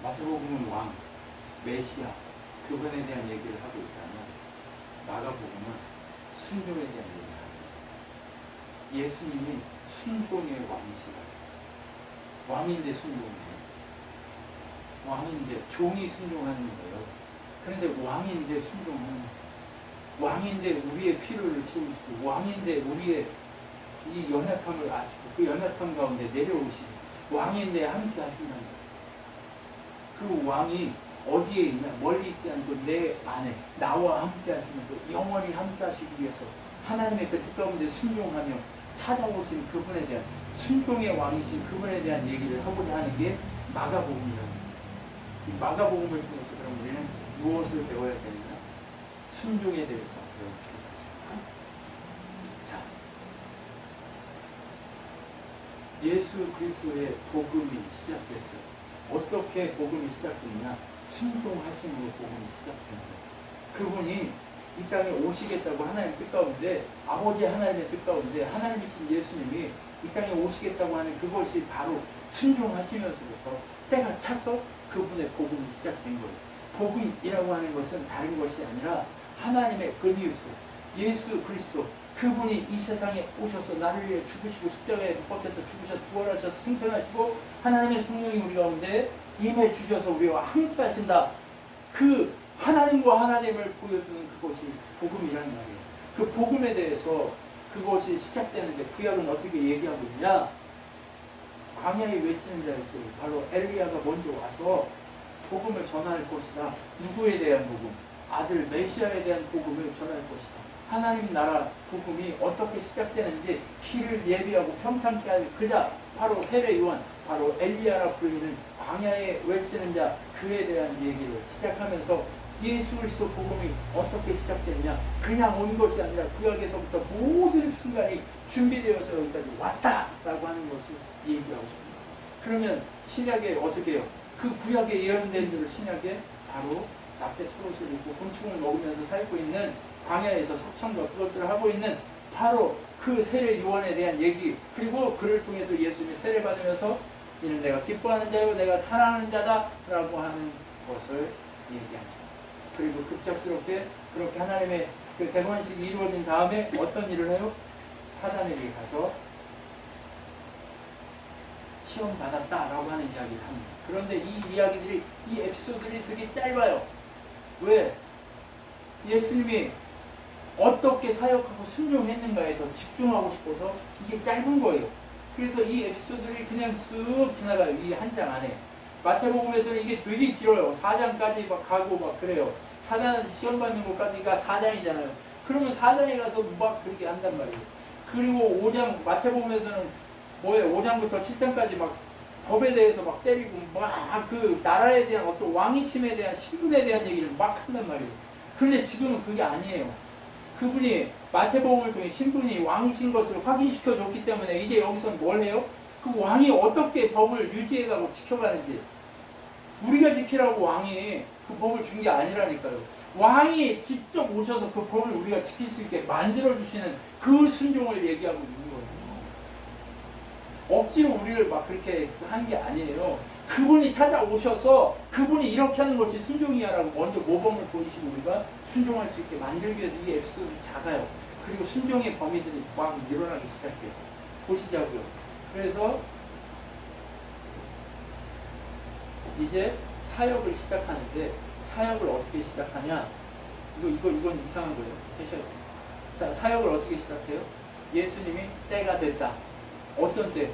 마태복음은 왕, 메시아, 그분에 대한 얘기를 하고 있다면 마가복음은 순종에 대한 얘기를 하고 있다. 예수님이 순종의 왕이시다. 왕인데 순종해. 왕인데 종이 순종하는 거예요. 그런데 왕인데 순종하는 거예요. 왕인데 우리의 필요를 채우시고, 왕인데 우리의 이 연약함을 아시고 그 연약함 가운데 내려오시고, 왕인데 함께 하신다는 거예요. 그 왕이 어디에 있냐? 멀리 있지 않고 내 안에 나와 함께 하시면서 영원히 함께 하시기 위해서 하나님의 그 뜻 가운데 순종하며 찾아오신 그분에 대한, 순종의 왕이신 그분에 대한 얘기를 하고자 하는 게 마가복음이라는 거예요. 이 마가복음을 통해서 그럼 우리는 무엇을 배워야 되느냐? 순종에 대해서 배울 필요가 있습니다. 자, 예수 그리스도의 복음이 시작됐어요. 어떻게 복음이 시작됐냐? 순종하심으로 복음이 시작된 거예요. 그분이 이 땅에 오시겠다고 하나님의 뜻 가운데, 아버지 하나님의 뜻 가운데 하나님이신 예수님이 이 땅에 오시겠다고 하는 그것이 바로 순종하시면서부터 때가 차서 그분의 복음이 시작된 거예요. 복음이라고 하는 것은 다른 것이 아니라 하나님의 굿뉴스, 예수 그리스도, 그분이 이 세상에 오셔서 나를 위해 죽으시고 십자가에 못 박혀서 죽으셔서 부활하셔서 승천하시고 하나님의 성령이 우리 가운데 임해 주셔서 우리와 함께 하신다. 그 하나님과 하나님을 보여주는 그것이 복음이라는 말이에요. 그 복음에 대해서 그것이 시작되는데 구약은 어떻게 얘기하고 있냐? 광야에 외치는 자였어요. 바로 엘리야가 먼저 와서 복음을 전할 것이다. 누구에 대한 복음? 아들 메시아에 대한 복음을 전할 것이다. 하나님 나라 복음이 어떻게 시작되는지 길을 예비하고 평탄케 할 그자, 바로 세례 요한, 바로 엘리야라 불리는 광야에 외치는 자, 그에 대한 얘기를 시작하면서 예수 그리스도 복음이 어떻게 시작됐냐? 그냥 온 것이 아니라 구약에서부터 모든 순간이 준비되어서 여기까지 왔다라고 하는 것을 얘기하고 싶습니다. 그러면 신약에 어떻게 해요? 그 구약에 예언된 대로 신약에 바로 낙태 토롯을 입고 곤충을 먹으면서 살고 있는 광야에서 석청과 그것들을 하고 있는 바로 그 세례 요한에 대한 얘기, 그리고 그를 통해서 예수님이 세례 받으면서 이는 내가 기뻐하는 자요 내가 사랑하는 자다 라고 하는 것을 얘기하죠. 그리고 급작스럽게 그렇게 하나님의 그 대관식이 이루어진 다음에 어떤 일을 해요? 사단에게 가서 시험 받았다라고 하는 이야기를 합니다. 그런데 이 이야기들이, 이 에피소드들이 되게 짧아요. 왜? 예수님이 어떻게 사역하고 순종했는가에 더 집중하고 싶어서 이게 짧은 거예요. 그래서 이 에피소드들이 그냥 쓱 지나가요. 이 한 장 안에. 마태복음에서는 이게 되게 길어요. 4장까지 막 가고 막 그래요. 사단한테 시험 받는 것까지가 4장이잖아요. 그러면 4장에 가서 막 그렇게 한단 말이에요. 그리고 5장, 마태복음에서는 뭐예요? 5장부터 7장까지 막 법에 대해서 막 때리고 막 그 나라에 대한 어떤 왕이심에 대한 신분에 대한 얘기를 막 한단 말이에요. 그런데 지금은 그게 아니에요. 그분이 마태복음을 통해 신분이 왕이신 것을 확인시켜 줬기 때문에 이제 여기서는 뭘 해요? 그 왕이 어떻게 법을 유지해가고 지켜가는지, 우리가 지키라고 왕이 그 법을 준 게 아니라니까요. 왕이 직접 오셔서 그 법을 우리가 지킬 수 있게 만들어주시는 그 순종을 얘기하고 있는 거예요. 억지로 우리를 막 그렇게 한 게 아니에요. 그분이 찾아오셔서 그분이 이렇게 하는 것이 순종이야라고 먼저 모범을 보이시고 우리가 순종할 수 있게 만들기 위해서 이 에피소드가 작아요. 그리고 순종의 범위들이 막 늘어나기 시작해요. 보시자고요. 그래서 이제 사역을 시작하는데, 사역을 어떻게 시작하냐? 이건 이상한 거예요. 하셔야 돼요. 자, 사역을 어떻게 시작해요? 예수님이 때가 됐다. 어떤 때?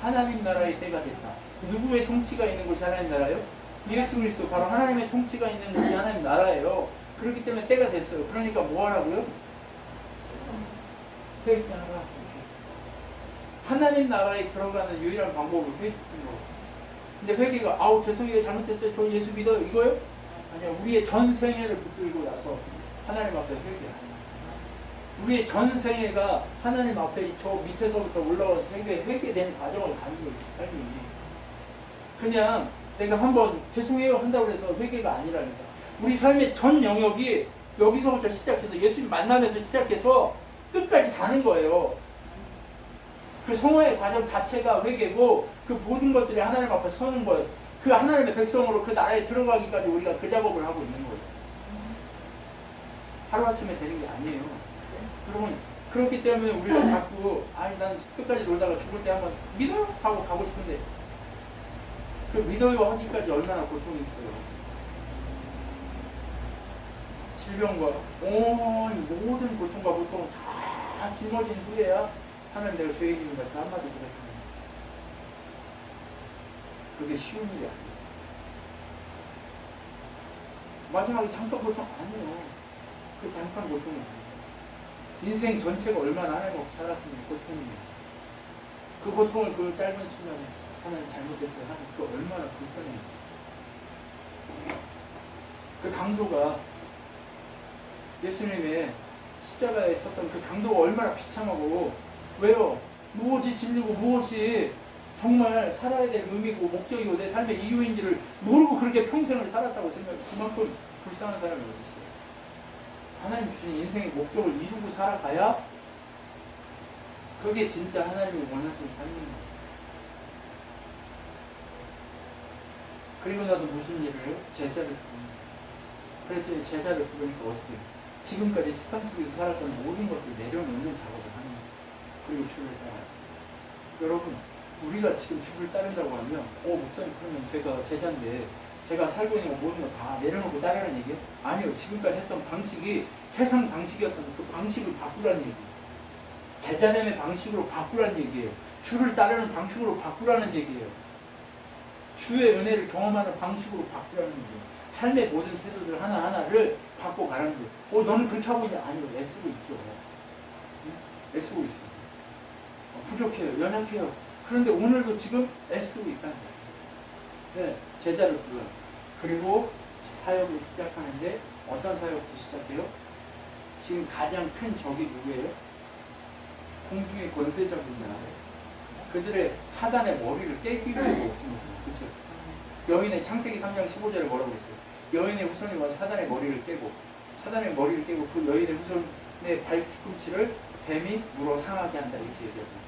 하나님 나라의 때가 됐다. 누구의 통치가 있는 곳이 하나님 나라예요? 예수 그리스도, 바로 하나님의 통치가 있는 곳이 하나님 나라예요. 그렇기 때문에 때가 됐어요. 그러니까 뭐 하라고요? 회개하라. 하나님 나라에 들어가는 유일한 방법은 회개하는 거예요. 근데 회개가, 아우 죄송해요, 잘못했어요, 저 예수 믿어요, 이거요? 아니야. 우리의 전 생애를 붙들고 나서 하나님 앞에 회개하는 거예요. 우리의 전 생애가 하나님 앞에 저 밑에서부터 올라와서 회개되는 과정을 가는 거예요. 삶이. 그냥 내가 한번 죄송해요 한다고 해서 회개가 아니라니까. 우리 삶의 전 영역이 여기서부터 시작해서 예수님 만나면서 시작해서 끝까지 가는 거예요. 그 성화의 과정 자체가 회개고 그 모든 것들이 하나님 앞에 서는 거예요. 그 하나님의 백성으로 그 나라에 들어가기까지 우리가 그 작업을 하고 있는 거예요. 하루아침에 되는 게 아니에요. 여러분, 그렇기 때문에 우리가 자꾸 아니 난 끝까지 놀다가 죽을 때 한번 믿어? 하고 가고 싶은데 그 믿어요 하기까지 얼마나 고통이 있어요. 질병과 온 모든 고통과 고통을 다 짊어진 후에야 하나님 내가 죄인입니다. 그 한마디 고백합니다. 그게 쉬운 일이 아니에요. 마지막에 잠깐 고통 아니에요. 그 잠깐 고통이 아니죠. 인생 전체가 얼마나 하나님 없이 살았으면 고통이에요. 그 고통을 그 짧은 순간에 하나님 잘못했어요. 하나님 그 얼마나 불쌍해요. 그 강도가 예수님의 십자가에 섰던 그 강도가 얼마나 비참하고 왜요? 무엇이 진리고 무엇이 정말 살아야 될 의미고 목적이고 내 삶의 이유인지를 모르고 그렇게 평생을 살았다고 생각해요. 그만큼 불쌍한 사람이 어디 있어요? 하나님 주신 인생의 목적을 이루고 살아가야 그게 진짜 하나님이 원하시는 삶입니다. 그리고 나서 무슨 일을? 제자를 부릅니다. 그래서 제자를 부르니까 어떻게 해요? 지금까지 세상 속에서 살았던 모든 것을 내려놓는 작업을 하는 거예요. 그리고 주를 따라요. 여러분, 우리가 지금 주를 따른다고 하면 목사님 그러면 제가 제자인데 제가 살고 있는 거 모든 거 다 내려놓고 따르라는 얘기예요? 아니요. 지금까지 했던 방식이 세상 방식이었던 그 방식을 바꾸라는 얘기예요. 제자됨의 방식으로 바꾸라는 얘기예요. 주를 따르는 방식으로 바꾸라는 얘기예요. 주의 은혜를 경험하는 방식으로 바꾸라는 얘기예요. 삶의 모든 태도들 하나하나를 바꿔가라는 거예요. 너는 그렇게 하고 있냐? 아니요. 애쓰고 있죠. 애쓰고 있어요. 부족해요. 연약해요. 그런데 오늘도 지금 애쓰고 있다는 거예요. 네, 제자를 불러요. 그리고 사역을 시작하는데 어떤 사역부터 시작해요? 지금 가장 큰 적이 누구예요? 공중의 권세자분이잖아요. 그들의 사단의 머리를 깨기 위해서 오신 거예요. 그렇죠? 여인의 창세기 3장 15절에 뭐라고 했어요? 여인의 후손이 와서 사단의 머리를 깨고 그 여인의 후손의 발 뒤꿈치를 뱀이 물어 상하게 한다 이렇게 얘기하죠.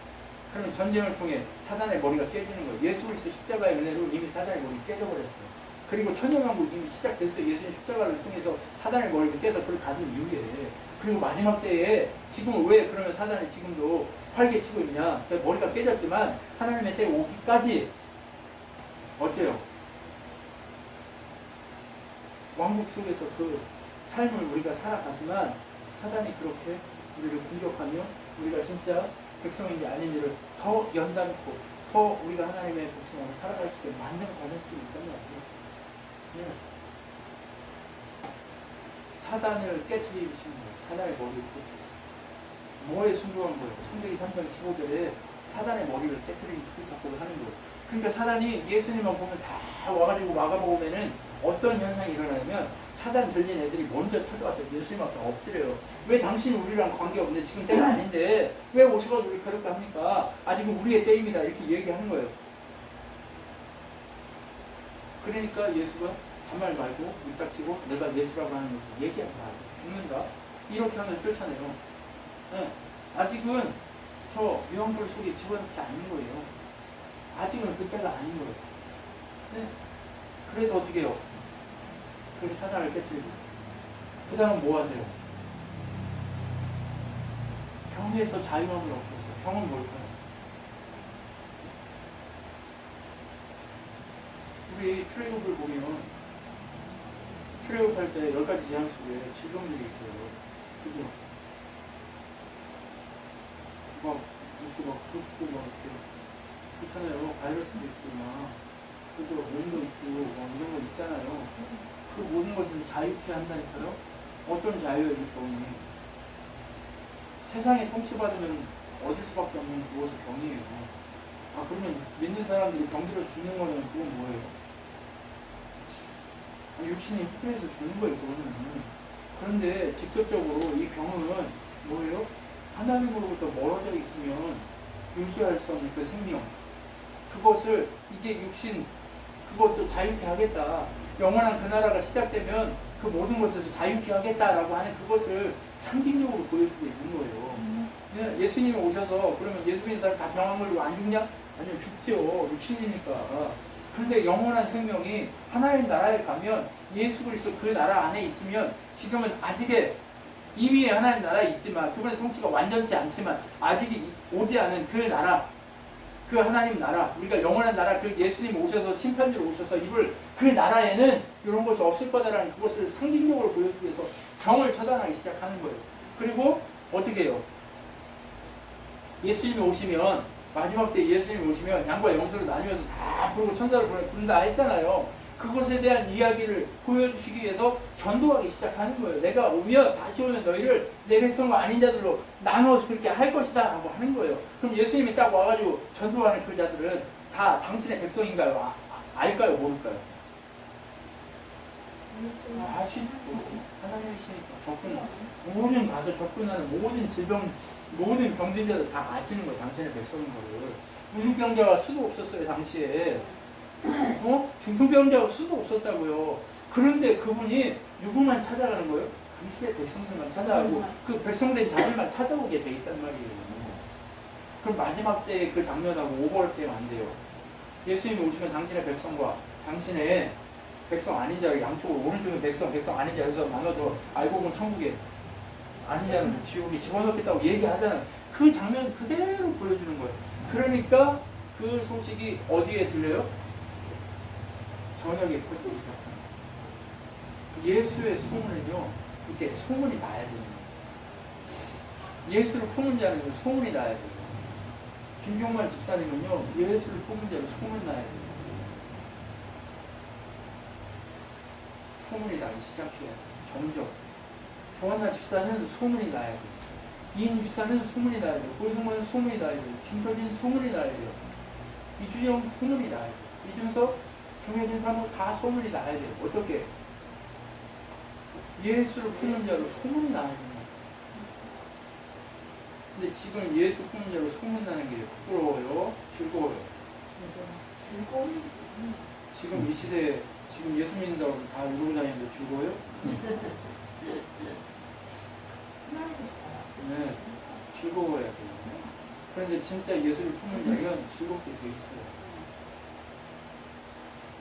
그러면 전쟁을 통해 사단의 머리가 깨지는 거예요. 예수 그리스도 십자가의 은혜로 이미 사단의 머리 깨져버렸어요. 그리고 천년왕국 이미 시작됐어요. 예수님 십자가를 통해서 사단의 머리를 깨서 그걸 가진 이후에. 그리고 마지막 때에 지금 왜 그러면 사단이 지금도 활개치고 있냐? 머리가 깨졌지만 하나님의 때 오기까지 어때요? 왕국 속에서 그 삶을 우리가 살아가지만 사단이 그렇게 우리를 공격하며 우리가 진짜 백성인지 아닌지를 더 연단코 더 우리가 하나님의 백성으로 살아갈 수 있게 만들어 가질 수 있다는 거예요. 네. 사단을 깨트리시는 거예요. 사단의 머리를 깨트리시는 거예요. 뭐에 순종한 거예요? 창세기 3장 15절에 사단의 머리를 깨트리는 그 작업을 하는 거예요. 그러니까 사단이 예수님만 보면 다 와가지고 막아보면은 어떤 현상이 일어나냐면 사단 들린 애들이 먼저 찾아와서 예수님 앞에 엎드려요. 왜 당신이 우리랑 관계없는데 지금 때가 아닌데 왜 오셔서 우리 그렇게 합니까? 아직은 우리의 때입니다. 이렇게 얘기하는 거예요. 그러니까 예수가 잔말 말고 밑닥치고 내가 예수라고 하는 것을 얘기하지 마. 죽는다. 이렇게 하면서 쫓아내요. 네. 아직은 저 유황불 속에 집어넣지 않는 거예요. 아직은 그때가 아닌 거예요. 네. 그래서 어떻게 해요? 그렇게 사단을 깨뜨리고 그 다음은 뭐 하세요? 병에서 자유함을 얻고 있어요. 병은 뭘까요? 우리 출애굽을 보면 출애굽할 때 10가지 재앙 속에 질병들이 있어요. 그죠? 막 이렇게 막 붓고 막 이렇게 그렇잖아요. 바이러스도 있고 막 그죠? 몸도 있고 뭐 이런 거 있잖아요. 그 모든 것을 자유케 한다니까요. 어떤 자유예요, 이 병이? 세상에 통치받으면 얻을 수밖에 없는 그것이 병이에요. 그러면 믿는 사람들이 병들어 죽는 거는 그건 뭐예요? 육신이 후퇴해서 죽는 거예요, 그거는. 그런데 직접적으로 이 병은 뭐예요? 하나님으로부터 멀어져 있으면 유지할 수 없는 그 생명. 그것을 이제 육신, 그것도 자유케 하겠다. 영원한 그 나라가 시작되면 그 모든 것에서 자유케 하겠다라고 하는 그것을 상징적으로 보여주고 있는 거예요. 예수님이 오셔서 그러면 예수 믿는 사람 다 병한 걸로 안 죽냐? 아니요, 죽죠. 육신이니까. 그런데 영원한 생명이 하나님 나라에 가면 예수 그리스도 그 나라 안에 있으면 지금은 아직의 이미 하나님 나라에 있지만 그분의 통치가 완전치 않지만 아직 오지 않은 그 나라, 그 하나님 나라, 우리가 영원한 나라, 그 예수님 오셔서 심판주로 오셔서 이룰 그 나라에는 이런 것이 없을 거다라는 그것을 상징적으로 보여주기 위해서 병을 처단하기 시작하는 거예요. 그리고 어떻게 해요? 예수님이 오시면 마지막 때 예수님이 오시면 양과 영수를 나뉘어서 다 부르고 천사를 부른다 했잖아요. 그것에 대한 이야기를 보여주시기 위해서 전도하기 시작하는 거예요. 내가 오면 다시 오면 너희를 내 백성과 아닌 자들로 나누어서 그렇게 할 것이다 라고 하는 거예요. 그럼 예수님이 딱 와가지고 전도하는 그 자들은 다 당신의 백성인가요? 알까요? 모를까요? 아시죠? 하나님이시니까 접근, 모든 가서 접근하는 모든 질병, 모든 병든 자들 다 아시는 거예요. 당신의 백성인 거를. 무증병자가 수도 없었어요 당시에. 중풍병자가 수도 없었다고요. 그런데 그분이 누구만 찾아가는 거예요? 당신의 백성들만 찾아가고 그 백성된 자들만 찾아오게 돼 있단 말이에요. 그럼 마지막 때의 그 장면하고 오버랩되면 안 돼요. 예수님이 오시면 당신의 백성과 당신의 백성 아닌 자 양쪽으로 오른쪽에 백성 아닌 자에서 나눠서 알고 보면 천국에 아닌 자는 지옥에 집어넣겠다고 얘기하잖아요. 그 장면 그대로 보여주는 거예요. 그러니까 그 소식이 어디에 들려요? 저녁에 퍼지기 시작합니다. 예수의 소문은요, 이렇게 소문이 나야 됩니다. 예수를 품은 자는 소문이 나야 돼요. 김종만 집사님은요, 예수를 품은 자는 소문 나야 돼요. 소문이 나기 시작해야 돼요. 점점. 조한나 집사는 소문이 나야 돼요. 이인 집사는 소문이 나야 돼요. 고성모는 소문이 나야 돼요. 김서진 소문이 나야 돼요. 이준영 소문이 나야 돼요. 이준석, 경혜진 사모 다 소문이 나야 돼요. 어떻게? 예수를 품는 자로 소문이 나야 됩니다. 근데 지금 예수 품는 자로 소문나는 게 부끄러워요? 즐거워요? 지금 이 시대에 지금 예수 믿는다고 다 울고 다니는데 즐거워요? 네, 즐거워야 돼요. 그런데 진짜 예수를 품는 자는 즐겁게 돼 있어요.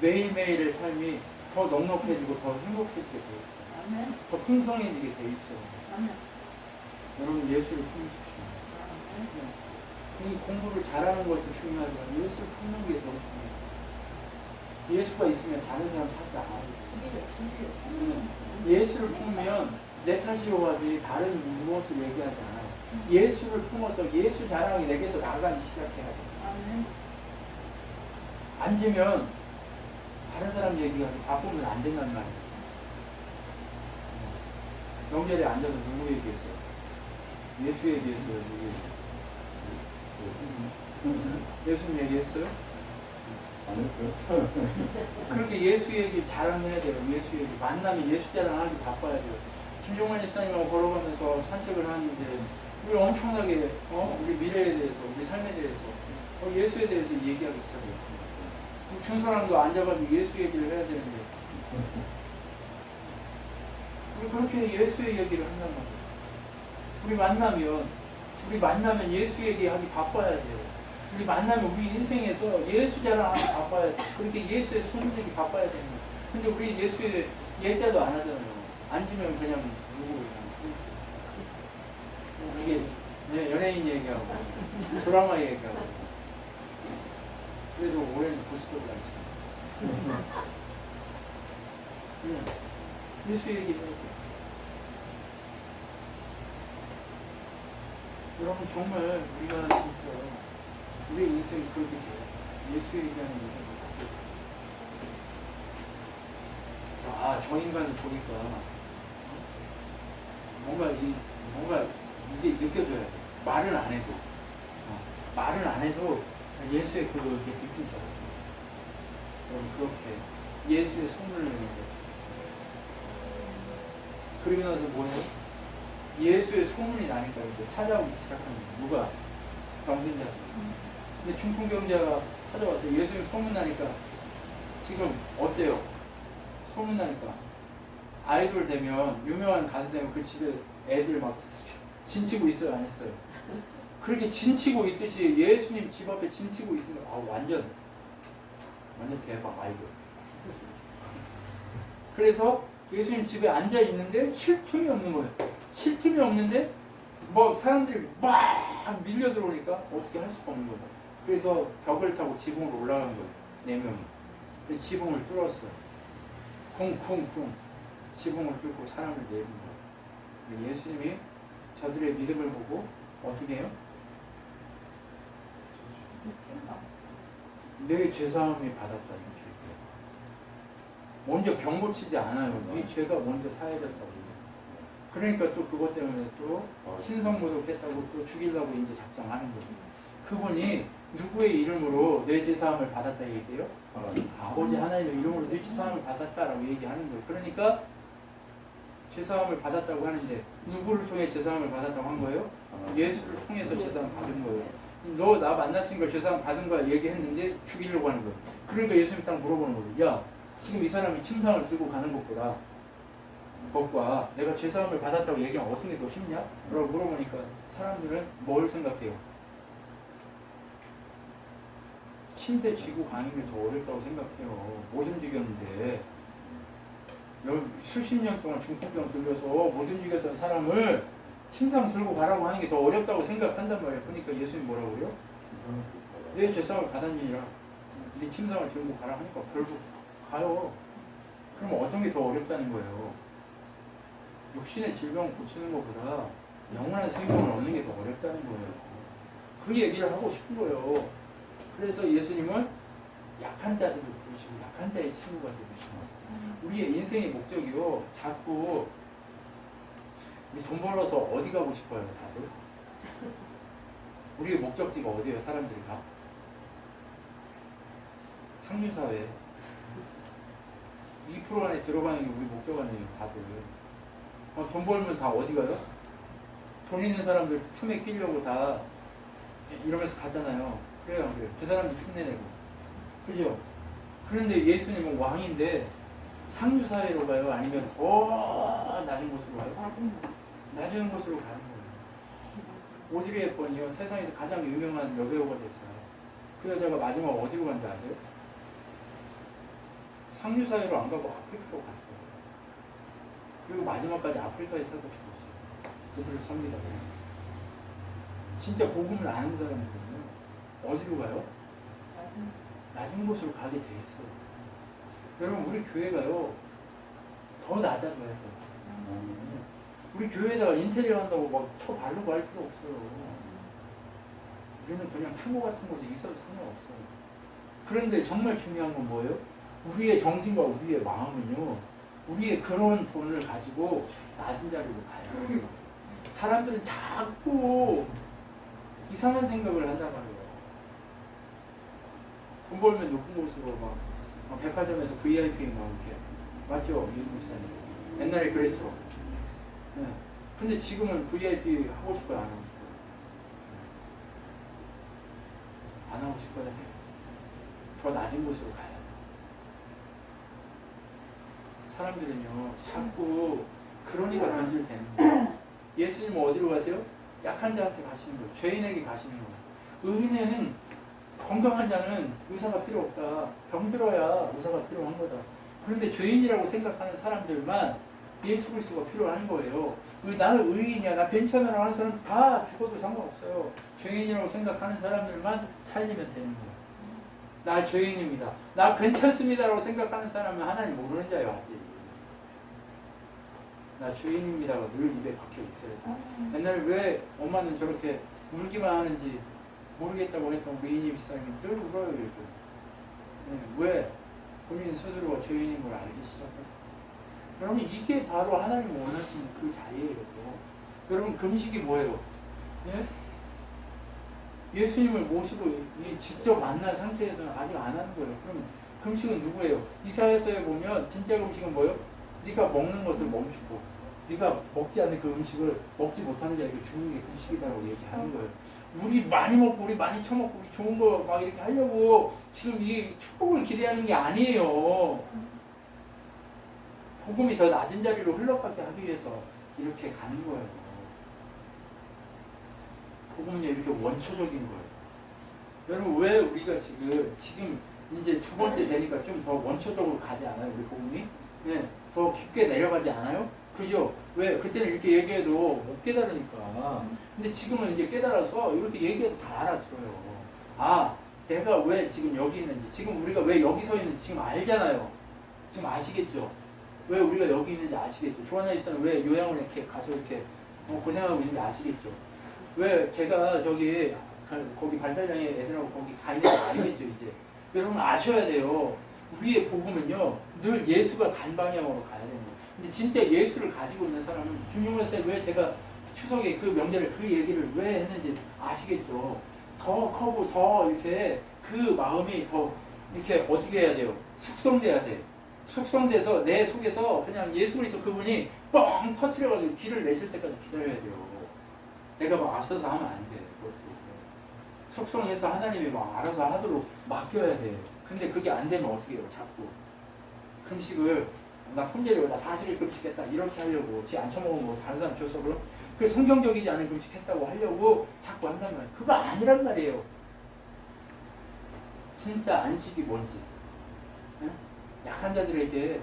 매일매일의 삶이 더 넉넉해지고 더 행복해지게 돼 있어요. 더 풍성해지게 돼 있어요. 여러분 예수를 품으십시오. 이 공부를 잘하는 것도 중요하지만 예수를 품는 게 더 중요해요. 예수가 있으면 다른 사람 탓을 안 하고 예수를 품으면 내 탓이오 하지 다른 무엇을 얘기하지 않아요. 예수를 품어서 예수 자랑이 내게서 나가기 시작해야 돼요. 앉으면 다른 사람 얘기하기 바쁘면 안 된단 말이에요. 명절에 앉아서 누구 얘기했어요? 예수 얘기했어요? 누구 얘기했어요? 예수님 얘기했어요? 그렇게 예수 얘기 자랑해야 돼요. 예수 얘기 만나면 예수 자랑하기 바빠야 돼요. 김종환 집사님하고 걸어가면서 산책을 하는데 우리 엄청나게 우리 미래에 대해서 우리 삶에 대해서 예수에 대해서 얘기하기 시작했어요. 중사람도 앉아가지고 예수 얘기를 해야 되는데 우리 그렇게 예수의 얘기를 한단 말이에요. 우리 만나면 예수 얘기하기 바빠야 돼요. 우리 만나면 우리 인생에서 예수 자랑하기 바빠야 돼요. 그렇게 예수의 소문내기 바빠야 됩니다. 근데 우리 예수의 예자도 안 하잖아요. 앉으면 그냥 누구 이게 네, 연예인 얘기하고 드라마 얘기하고 그래도 올해는 보시도 않죠. 예수 얘기해야 돼요. 여러분 정말 우리가 진짜 우리의 인생이 그렇게 돼요. 예수 얘기하는 인생이 저 인간을 보니까 뭔가 이게 느껴져야 돼. 말을 안 해도 예수의 그거 이렇게 느끼죠. 그렇게 예수의 소문을 내는 거죠. 그러고 나서 뭐예요? 예수의 소문이 나니까 이제 찾아오기 시작합니다. 누가? 병든 자. 근데 중풍병자가 찾아와서 예수님 소문나니까 지금 어때요? 소문나니까 아이돌 되면 유명한 가수 되면 그 집에 애들 막 진치고 있어요? 안 했어요? 그렇게 진치고 있듯이 예수님 집 앞에 진치고 있으면 완전 완전 대박 아이고. 그래서 예수님 집에 앉아 있는데 쉴 틈이 없는 거예요. 쉴 틈이 없는데 뭐 사람들이 막 밀려 들어오니까 어떻게 할 수가 없는 거예요. 그래서 벽을 타고 지붕으로 올라간 거예요. 4명이. 그래서 지붕을 뚫었어요. 쿵쿵쿵 지붕을 뚫고 사람을 내린 거예요. 예수님이 저들의 믿음을 보고 어떻게 해요? 내 죄사함이 받았다 이렇게. 먼저 병 고치지 않아요. 네 죄가 먼저 사해졌다고. 그러니까 또 그것 때문에 또 신성모독했다고 또 죽이려고 이제 작정하는 거예요. 그분이 누구의 이름으로 내 죄사함을 받았다 얘기해요? 아버지 하나님의 이름으로 내 죄사함을 받았다라고 얘기하는 거예요. 그러니까 죄사함을 받았다고 하는데 누구를 통해 죄사함을 받았다고 한 거예요? 예수를 통해서 죄사함 받은 거예요. 너 나 만났으니까 죄사함 받은 거야 얘기했는데 죽이려고 하는 거예요. 그러니까 예수님이 딱 물어보는 거예요. 야, 지금 이 사람이 침상을 들고 가는 것보다 것과 내가 죄사함을 받았다고 얘기하면 어떤 게 더 쉽냐? 라고 물어보니까 사람들은 뭘 생각해요? 침대 쥐고 가는 게 더 어렵다고 생각해요. 못 움직였는데 수십 년 동안 중풍병 들려서 못 움직였던 사람을 침상 들고 가라고 하는 게 더 어렵다고 생각한단 말이에요. 그러니까 예수님 뭐라고 그래요? 내 죄사함을 받았느니라 네 침상을 들고 가라 하니까 결국 가요. 그러면 어떤 게 더 어렵다는 거예요? 육신의 질병을 고치는 것보다 영원한 생명을 얻는 게 더 어렵다는 거예요. 그 얘기를 하고 싶은 거예요. 그래서 예수님은 약한 자들을 부르시고 약한 자의 친구가 되시고 우리의 인생의 목적이요. 자꾸 우리 돈 벌어서 어디 가고 싶어요, 다들? 우리의 목적지가 어디예요, 사람들이 다? 상류사회. 2% 안에 들어가는 게 우리 목적 아니에요, 다들. 돈 벌면 다 어디 가요? 돈 있는 사람들 틈에 끼려고 다 이러면서 가잖아요. 그래요, 안 그래요? 그 사람들 흉내내고. 그죠? 그런데 예수님은 왕인데 상류사회로 가요? 아니면 더 낮은 곳으로 가요? 낮은 곳으로 가는 거예요. 오드리 헵번이요, 세상에서 가장 유명한 여배우가 됐어요. 그 여자가 마지막 어디로 간지 아세요? 상류사회로 안 가고 아프리카로 갔어요. 그리고 마지막까지 아프리카에 살다 죽었어요. 그들을 섬기다가. 진짜 복음을 아는 사람들은요, 어디로 가요? 낮은 곳으로 가게 돼 있어요. 여러분, 우리 교회가요, 더 낮아져야 돼요. 우리 교회에다가 인테리어 한다고 막 바르고 할 필요 없어요. 우리는 그냥 창고 같은 곳에 있어도 상관없어요. 그런데 정말 중요한 건 뭐예요? 우리의 정신과 우리의 마음은요, 우리의 그런 돈을 가지고 낮은 자리로 가요. 사람들은 자꾸 이상한 생각을 한단 말이에요. 돈 벌면 높은 곳으로 막 백화점에서 VIP 막 이렇게. 맞죠? 이 목사님. 옛날에 그랬죠. 네. 근데 지금은 VIP 하고 싶어요? 안 하고 싶어요? 안 하고 싶어요? 더 낮은 곳으로 가야 돼요. 사람들은요, 자꾸 그러니까 변질되는 거예요. 예수님은 어디로 가세요? 약한 자한테 가시는 거예요. 죄인에게 가시는 거예요. 의인에는 건강한 자는 의사가 필요 없다. 병들어야 의사가 필요한 거다. 그런데 죄인이라고 생각하는 사람들만 예수 그리스도가 필요한 거예요. 나는 의인이야, 나 괜찮아라고 하는 사람 다 죽어도 상관없어요. 죄인이라고 생각하는 사람들만 살리면 되는 거예요. 나 죄인입니다, 나 괜찮습니다라고 생각하는 사람은 하나님 모르는 자예요. 아직. 나 죄인입니다가 늘 입에 박혀 있어요. 옛날에 왜 엄마는 저렇게 울기만 하는지 모르겠다고 했던 우리 이인희 집사님은 늘 울어요, 요즘. 네, 왜? 본인 스스로가 죄인인 걸 알기 시작해요. 여러분, 이게 바로 하나님 원하시는 그 자리예요. 여러분, 금식이 뭐예요? 예? 예수님을 모시고 직접 만난 상태에서는 아직 안 하는 거예요. 그럼 금식은 누구예요? 이사야서에 보면 진짜 금식은 뭐예요? 네가 먹는 것을 멈추고 네가 먹지 않는 그 음식을 먹지 못하는 자에게 주는 게 금식이다라고 얘기하는 거예요. 우리 많이 먹고 우리 많이 처먹고 우리 좋은 거 막 이렇게 하려고 지금 이 축복을 기대하는 게 아니에요. 복음이 더 낮은 자리로 흘러가게 하기 위해서 이렇게 가는 거예요. 복음은 이렇게 원초적인 거예요. 여러분, 왜 우리가 지금 이제 두 번째 되니까 좀 더 원초적으로 가지 않아요, 우리 복음이? 네, 더 깊게 내려가지 않아요? 그죠? 왜? 그때는 이렇게 얘기해도 못 깨달으니까. 근데 지금은 이제 깨달아서 이렇게 얘기해도 다 알아들어요. 아, 내가 왜 지금 여기 있는지, 지금 우리가 왜 여기 서 있는지 지금 알잖아요. 지금 아시겠죠? 왜 우리가 여기 있는지 아시겠죠? 조하나 입사는 왜 요양을 이렇게 가서 이렇게 고생하고 있는지 아시겠죠? 왜 제가 저기 거기 발달장애 애들하고 거기 가 있는지 알겠죠, 이제. 여러분 아셔야 돼요. 우리의 복음은요, 늘 예수가 간 방향으로 가야 됩니다. 근데 진짜 예수를 가지고 있는 사람은, 김용만 쌤 왜 제가 추석에 그 명절에 그 얘기를 왜 했는지 아시겠죠? 더 커고 더 이렇게 그 마음이 더 이렇게 어떻게 해야 돼요? 숙성돼야 돼. 숙성돼서 내 속에서 그냥 예수 그리스도 그분이 뻥 터트려가지고 길을 내실 때까지 기다려야 돼요. 내가 막 앞서서 하면 안 돼. 숙성해서 하나님이 막 알아서 하도록 맡겨야 돼. 근데 그게 안 되면 어떻게 해요? 자꾸 금식을 나 품절이고 나 40일 금식했다 이렇게 하려고 지 안 처먹은 거 다른 사람 줬어 그럼 그 성경적이지 않은 금식했다고 하려고 자꾸 한단 말이에요. 그거 아니란 말이에요. 진짜 안식이 뭔지. 응? 약한 자들에게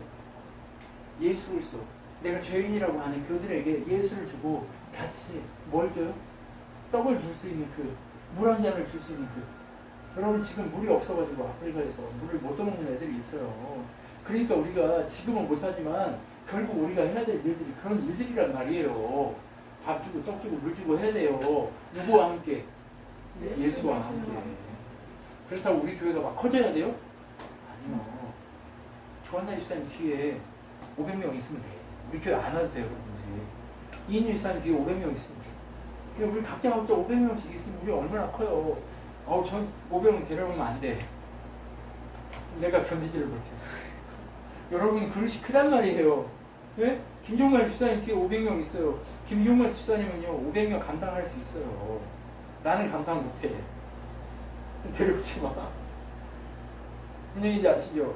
예수를 써. 내가 죄인이라고 하는 그들에게 예수를 주고 같이 뭘 줘요? 떡을 줄 수 있는 물 한 잔을 줄 수 있는 여러분 지금 물이 없어가지고 아프리카에서 물을 못 떠먹는 애들이 있어요. 그러니까 우리가 지금은 못하지만 결국 우리가 해야 될 일들이 그런 일들이란 말이에요. 밥 주고 떡 주고 물 주고 해야 돼요. 누구와 함께? 예수와 함께. 그렇다고 우리 교회가 막 커져야 돼요? 아니요. 조한나 집사님 뒤에 500명 있으면 돼요. 우리 교회 안 와도 돼요. 여러분들이. 이인유 집사님 뒤에 500명 있으면 돼요. 그냥 우리 각자 500명씩 있으면 우리 얼마나 커요. 전 500명 데려오면 안 돼. 내가 견디지를 못해. 여러분 그릇이 크단 말이에요. 예? 김종만 집사님 뒤에 500명 있어요. 김종만 집사님은요 500명 감당할 수 있어요. 나는 감당 못해. 데려오지 마. 무슨 얘기인지 아시죠?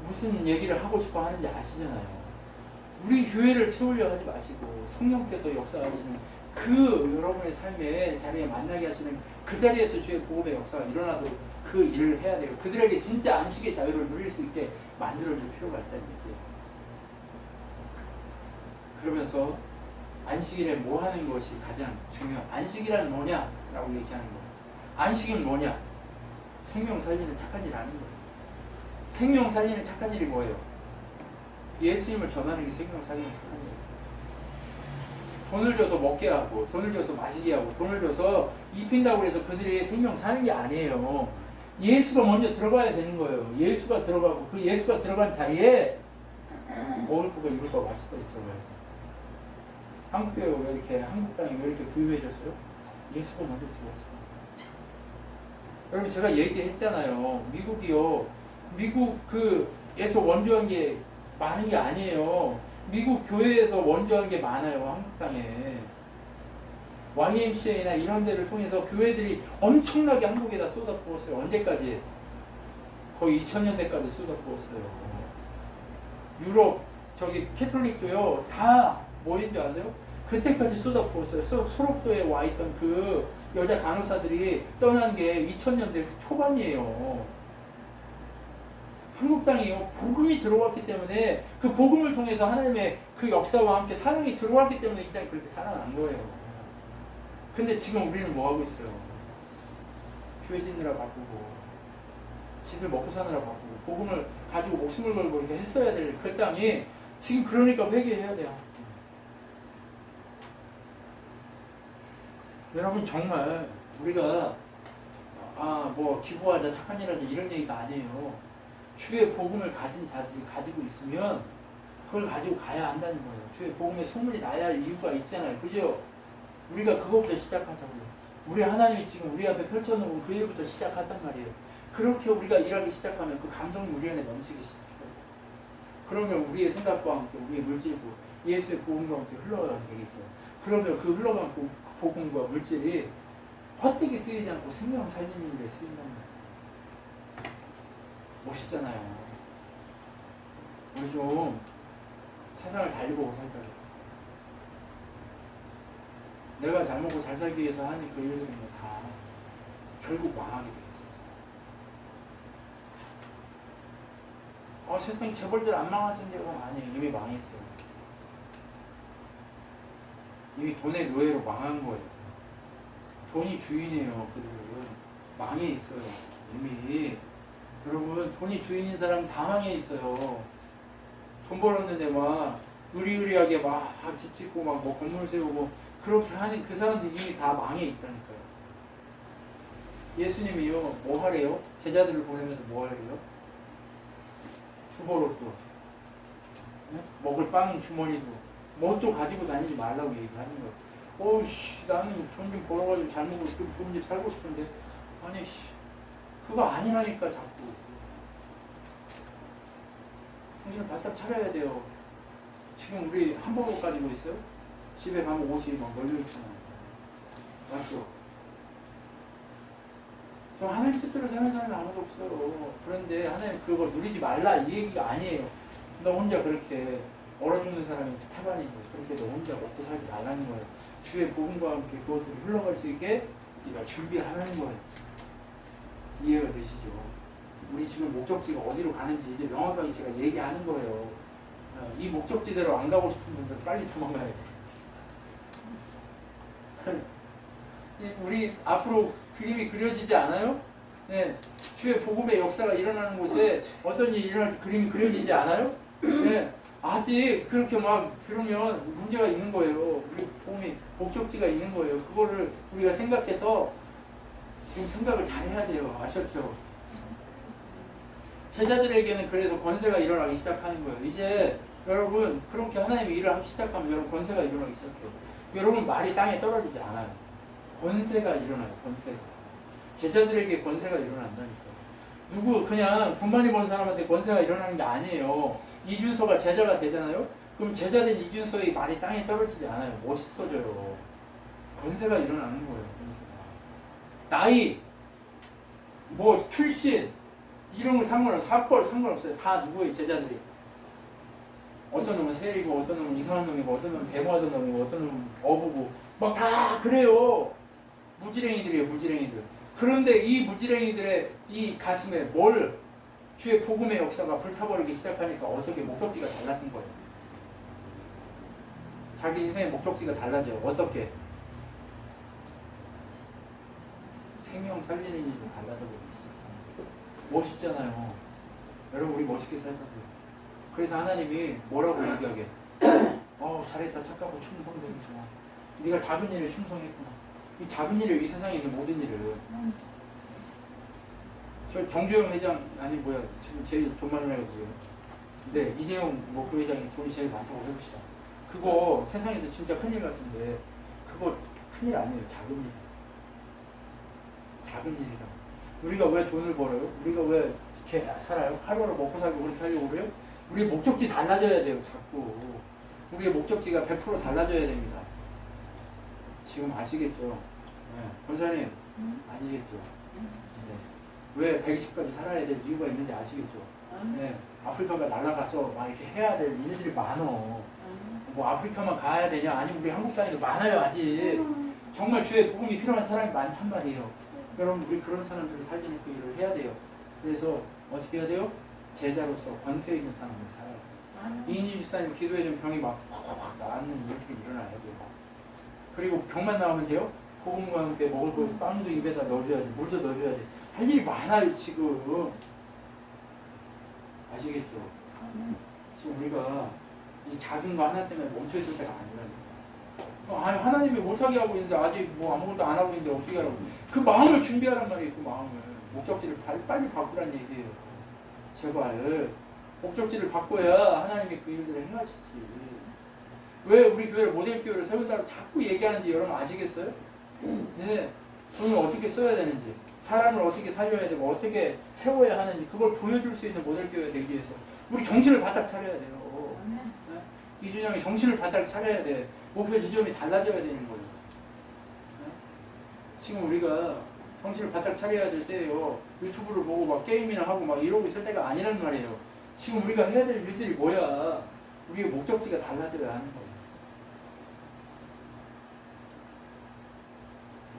무슨 얘기를 하고 싶어 하는지 아시잖아요. 우리 교회를 채우려 하지 마시고 성령께서 역사하시는 그 여러분의 삶의 자리에 만나게 하시는 그 자리에서 주의 복음의 역사가 일어나도록 그 일을 해야 돼요. 그들에게 진짜 안식의 자유를 누릴 수 있게 만들어줄 필요가 있다는 얘기예요. 그러면서 안식일에 뭐 하는 것이 가장 중요한 안식이란 뭐냐라고 얘기하는 거예요. 안식은 뭐냐? 생명 살리는 착한 일 하는 거예요. 생명 살리는 착한 일이 뭐예요? 예수님을 전하는 게 생명 살리는 착한 일이에요. 돈을 줘서 먹게 하고 돈을 줘서 마시게 하고 돈을 줘서 입힌다고 해서 그들의 생명 사는 게 아니에요. 예수가 먼저 들어가야 되는 거예요. 예수가 들어가고 그 예수가 들어간 자리에 먹을 거가 입을 거가 마실 거 있어요. 한국교회가 왜 이렇게 한국 땅이 왜 이렇게 부유해졌어요? 예수가 먼저 들어왔어요. 여러분 제가 얘기했잖아요. 미국이요. 미국 에서 원조한 게 많은 게 아니에요. 미국 교회에서 원조한 게 많아요. 한국 땅에. YMCA나 이런 데를 통해서 교회들이 엄청나게 한국에다 쏟아부었어요. 언제까지? 거의 2000년대까지 쏟아부었어요. 유럽 저기 캐톨릭도요. 다 뭐인지 아세요? 그때까지 쏟아부었어요. 소록도에 와 있던 그 여자 간호사들이 떠난 게 2000년대 초반이에요. 한국 땅이요. 복음이 들어왔기 때문에 그 복음을 통해서 하나님의 그 역사와 함께 사랑이 들어왔기 때문에 이 땅이 그렇게 살아난 거예요. 근데 지금 우리는 뭐 하고 있어요? 교회 짓느라 바쁘고 지들 먹고 사느라 바쁘고 복음을 가지고 목숨을 걸고 이렇게 했어야 될 그 땅이 지금 그러니까 회개해야 돼요. 여러분 정말 우리가 뭐 기부하자 착한 일 하자 이런 얘기가 아니에요. 주의 복음을 가진 자들이 가지고 있으면 그걸 가지고 가야 한다는 거예요. 주의 복음에 소문이 나야 할 이유가 있잖아요. 그죠? 우리가 그것부터 시작하자고요. 우리 하나님이 지금 우리 앞에 펼쳐놓은 그 일부터 시작하단 말이에요. 그렇게 우리가 일하기 시작하면 그 감동이 우리 안에 넘치기 시작해요. 그러면 우리의 생각과 함께 우리의 물질도 예수의 복음과 함께 흘러가게 되겠죠. 그러면 그 흘러간 복음과 물질이 헛되게 쓰이지 않고 생명 살리는 일에 쓰인다는 거예요. 멋있잖아요. 우리 좀 세상을 달리보고 살까요? 내가 잘 먹고 잘 살기 위해서 하는 그 일들은 다 결국 망하게 돼 있어요. 세상에 재벌들 안 망하던 데가 아니에요. 이미 망했어요. 이미 돈의 노예로 망한 거예요. 돈이 주인이에요. 그들은 망해 있어요. 이미. 여러분, 돈이 주인인 사람은 다 망해 있어요. 돈 벌었는데 막 의리의리하게 막 집 짓고 막 뭐 건물 세우고 그렇게 하는 그 사람들이 이미 다 망해 있다니까요. 예수님이요, 뭐 하래요? 제자들을 보내면서 뭐 하래요? 주버릇도, 네? 먹을 빵 주머니도, 뭣도 가지고 다니지 말라고 얘기하는 거예요. 어우씨, 나는 돈 좀 벌어가지고 잘 먹고 좀 좋은 집 살고 싶은데, 아니, 그거 아니라니까, 자꾸. 정신을 바짝 차려야 돼요. 지금 우리 hamburger 가지고 있어요? 집에 가면 옷이 막 널려있잖아요. 맞죠? 저 하나님 뜻대로 사는 사람이 아무도 없어요. 그런데 하나님 그걸 누리지 말라 이 얘기가 아니에요. 너 혼자 그렇게 얼어 죽는 사람이 태반이고 그렇게 너 혼자 먹고 살지 말라는 거예요. 주의 복음과 함께 그것들이 흘러갈 수 있게 네가 준비하라는 거예요. 이해가 되시죠? 우리 지금 목적지가 어디로 가는지 이제 명확하게 제가 얘기하는 거예요. 이 목적지대로 안 가고 싶은 분들 빨리 도망가야 돼. 우리 앞으로 그림이 그려지지 않아요? 네. 주의 복음의 역사가 일어나는 곳에 어떤 일이 일어날 그림이 그려지지 않아요? 네. 아직 그렇게 막 그러면 문제가 있는 거예요. 우리 복음이 목적지가 있는 거예요. 그거를 우리가 생각해서 지금 생각을 잘 해야 돼요. 아셨죠? 제자들에게는 그래서 권세가 일어나기 시작하는 거예요. 이제 여러분 그렇게 하나님이 일을 하기 시작하면 여러분 권세가 일어나기 시작해요. 여러분 말이 땅에 떨어지지 않아요. 권세가 일어나요. 권세가. 제자들에게 권세가 일어난다니까. 누구 그냥 돈 많이 버는 사람한테 권세가 일어나는 게 아니에요. 이준서가 제자가 되잖아요. 그럼 제자된 이준서의 말이 땅에 떨어지지 않아요. 멋있어져요. 권세가 일어나는 거예요. 권세가. 나이, 뭐 출신 이런 거 상관없어요. 학벌 상관없어요. 다 누구의 제자들이. 어떤 놈은 세리고 어떤 놈은 이상한 놈이고 어떤 놈은 데모하던 놈이고 어떤 놈은 어부고 막 다 그래요. 무지랭이들이에요. 무지랭이들. 그런데 이 무지랭이들의 이 가슴에 뭘 주의 복음의 역사가 불타버리기 시작하니까 어떻게 목적지가 달라진 거예요. 자기 인생의 목적지가 달라져요. 어떻게? 생명 살리는 일도 달라져버리기 시작합니다. 멋있잖아요. 여러분 우리 멋있게 살자고요. 그래서 하나님이 뭐라고 얘기하게? 잘했다 착하고 충성되기 좋아. 네가 작은 일에 충성했구나. 이 작은 일을 이 세상에 있는 모든 일을 저 정주영 회장 아니 뭐야 지금 제일 돈 많은 애가 누구예요? 근데 이재용 뭐 그 회장이 돈이 제일 많다고 해봅시다. 그거 세상에서 진짜 큰일 같은데 그거 큰일 아니에요. 작은 일. 작은 일이라. 우리가 왜 돈을 벌어요? 우리가 왜 이렇게 살아요? 하루하루 먹고 살고 그렇게 하려고 그래요? 우리의 목적지 달라져야 돼요. 자꾸. 우리의 목적지가 100% 달라져야 됩니다. 지금 아시겠죠? 네. 권사님 아시겠죠? 네. 왜 120까지 살아야 될 이유가 있는지 아시겠죠? 네. 아프리카가 날아가서 막 이렇게 해야 될 일들이 많어. 뭐 아프리카만 가야 되냐? 아니면 우리 한국 다니도 많아요 아직. 정말 주의 복음이 필요한 사람이 많단 말이에요. 여러분 우리 그런 사람들을 살리는 그 일을 해야 돼요. 그래서 어떻게 해야 돼요? 제자로서 권세 있는 사람을 살아야 돼요. 이인희 집사님 기도해 준 병이 막 확 나는 일들이 일어나야 돼요. 그리고 병만 나오면 돼요? 복음과 함께 먹을 거 빵도 입에다 넣어줘야지, 물도 넣어줘야지. 할 일이 많아요 지금. 아시겠죠? 지금 우리가 이 작은 거 하나 때문에 멈춰있을 때가 아니라니까. 아니 하나님이 못하게 하고 있는데 아직 뭐 아무것도 안 하고 있는데 어떻게 하라고. 그 마음을 준비하란 말이에요. 그 마음을. 목적지를 빨리 바꾸란 얘기예요. 제발 목적지를 바꿔야 하나님이 그 일들을 행하시지. 왜 우리 교회를 모델교회를 세운다고 자꾸 얘기하는지 여러분 아시겠어요? 네. 돈을 어떻게 써야 되는지, 사람을 어떻게 살려야 되고 어떻게 세워야 하는지 그걸 보여줄 수 있는 모델교회가 되기 위해서 우리 정신을 바짝 차려야 돼요. 네? 이준영이 정신을 바짝 차려야 돼. 목표 지점이 달라져야 되는 거예요. 네? 지금 우리가 정신을 바짝 차려야 될 때예요. 유튜브를 보고 막 게임이나 하고 막 이러고 있을 때가 아니란 말이에요. 지금 우리가 해야 될 일들이 뭐야? 우리의 목적지가 달라져야 하는 거예요.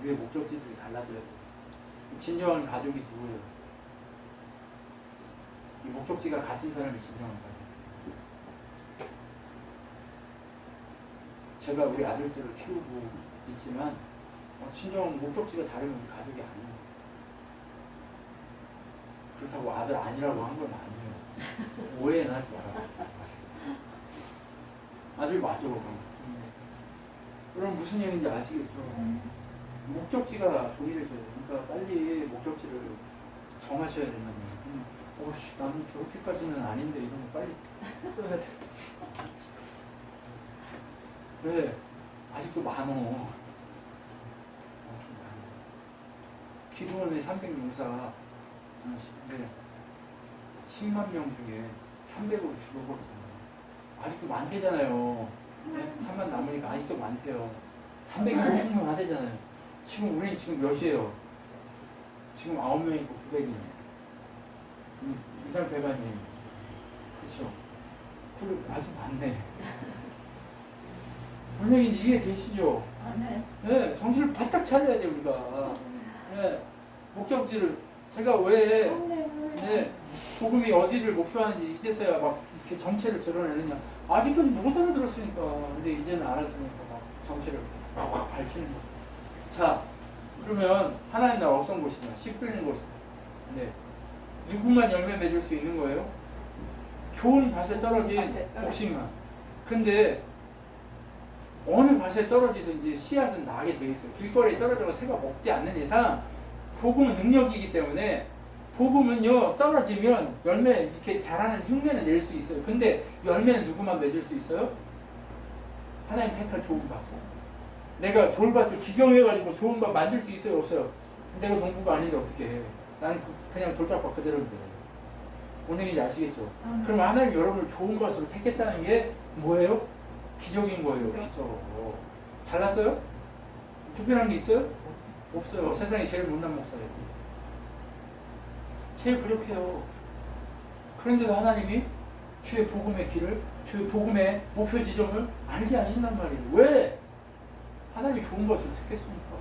우리의 목적지들이 달라져야 돼요. 진정한 가족이 누구예요? 이 목적지가 가진 사람이 진정한 거예요. 제가 우리 아들들을 키우고 있지만 진정 목적지가 다르면 우리 가족이 아니에요. 그렇다고 아들 아니라고 한 건 아니에요. 오해는 하지 마라. 아들 맞아. 그럼 무슨 얘기인지 아시겠죠? 목적지가 동일해져요. 그러니까 빨리 목적지를 정하셔야 된다는 거예요. 오씨, 나는 저렇게까지는 아닌데 이런 거 빨리 써야 돼. 왜? 아직도 많어. 기도원의 300용사 10만 명 중에 300으로 죽어버리잖아요. 아직도 많대잖아요. 3만 남으니까 아직도 많대요. 300이면 충분하대잖아요. 지금 우리는 지금 몇이에요? 지금 9명이고 900이네. 이 사람 배반님. 그쵸? 그리고 아직 많네. 뭔 얘기인지 이해되시죠? 네, 정신을 바짝 차려야 돼, 우리가. 네, 목적지를. 제가 왜, 네, 복음이 어디를 목표하는지 이제서야 막 이렇게 정체를 드러내느냐. 아직까지 못 알아들었으니까. 근데 이제는 알아주니까 막 정체를 팍팍 밝히는 거. 자, 그러면 하나님 나라 어떤 곳이냐? 씨 뿌리는 곳이다. 네. 누구만 열매 맺을 수 있는 거예요? 좋은 밭에 떨어진 복식만. 근데 어느 밭에 떨어지든지 씨앗은 나게 돼 있어요. 길거리에 떨어져서 새가 먹지 않는 이상 복음은 능력이기 때문에 복음은요 떨어지면 열매 이렇게 자라는 흉내는 낼 수 있어요. 근데 열매는 누구만 맺을 수 있어요? 하나님 택한 좋은 밭. 내가 돌밭을 기경해가지고 좋은 밭 만들 수 있어요? 없어요? 내가 농부가 아닌데 어떻게 해? 나는 그냥 돌짝밭 그대로인데. 뭔 얘기인지 아시겠죠? 그럼 하나님 여러분을 좋은 밭으로 택했다는 게 뭐예요? 기적인 거예요. 기적. 잘났어요? 특별한 게 있어요? 없어요. 세상에 제일 못난 목사예요. 제일 부족해요. 그런데도 하나님이 주의 복음의 길을, 주의 복음의 목표 지점을 알게 하신단 말이에요. 왜? 하나님이 좋은 것을 택했습니까?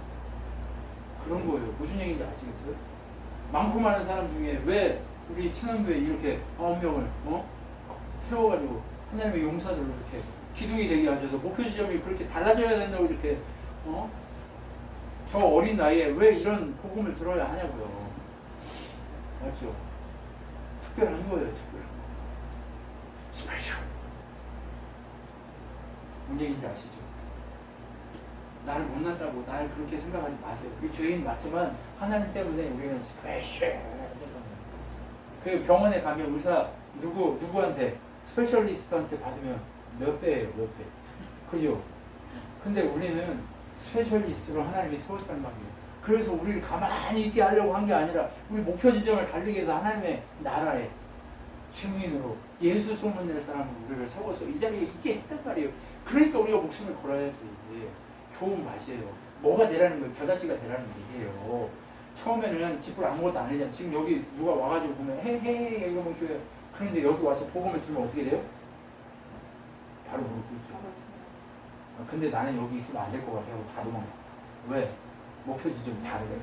그런 거예요. 무슨 얘기인지 아시겠어요? 많고 많은 사람 중에 왜 우리 친환교에 이렇게 9명을 세워가지고 하나님의 용사들로 이렇게 기둥이 되게 하셔서 목표 지점이 그렇게 달라져야 된다고 이렇게 저 어린 나이에 왜 이런 복음을 들어야 하냐고요. 맞죠? 특별한 거예요. 특별한 거. 스페셜. 뭔 얘기인지 아시죠? 나를 못났다고 날 그렇게 생각하지 마세요. 그게 죄인 맞지만 하나님 때문에 우리는 스페셜. 그 병원에 가면 의사 누구한테 스페셜리스트한테 받으면 몇 배예요, 몇 배. 그죠? 근데 우리는 스페셜리스트로 하나님이 세웠단 말이에요. 그래서 우리를 가만히 있게 하려고 한 게 아니라 우리 목표 지점을 달리기 위해서 하나님의 나라의 증인으로 예수 소문낼 사람으로 우리를 세워서 이 자리에 있게 했단 말이에요. 그러니까 우리가 목숨을 걸어야지. 좋은 맛이에요. 뭐가 되라는 거예요? 겨자씨가 되라는 얘기예요. 처음에는 집을 아무것도 안 하잖아요. 지금 여기 누가 와가지고 보면 헤헤 이거 뭐 줘요. 그런데 여기 와서 복음을 들으면 어떻게 돼요? 바로 무릎 꿇죠. 근데 나는 여기 있으면 안 될 것 같아요. 다 도망가. 왜? 목표 지점이 다르죠.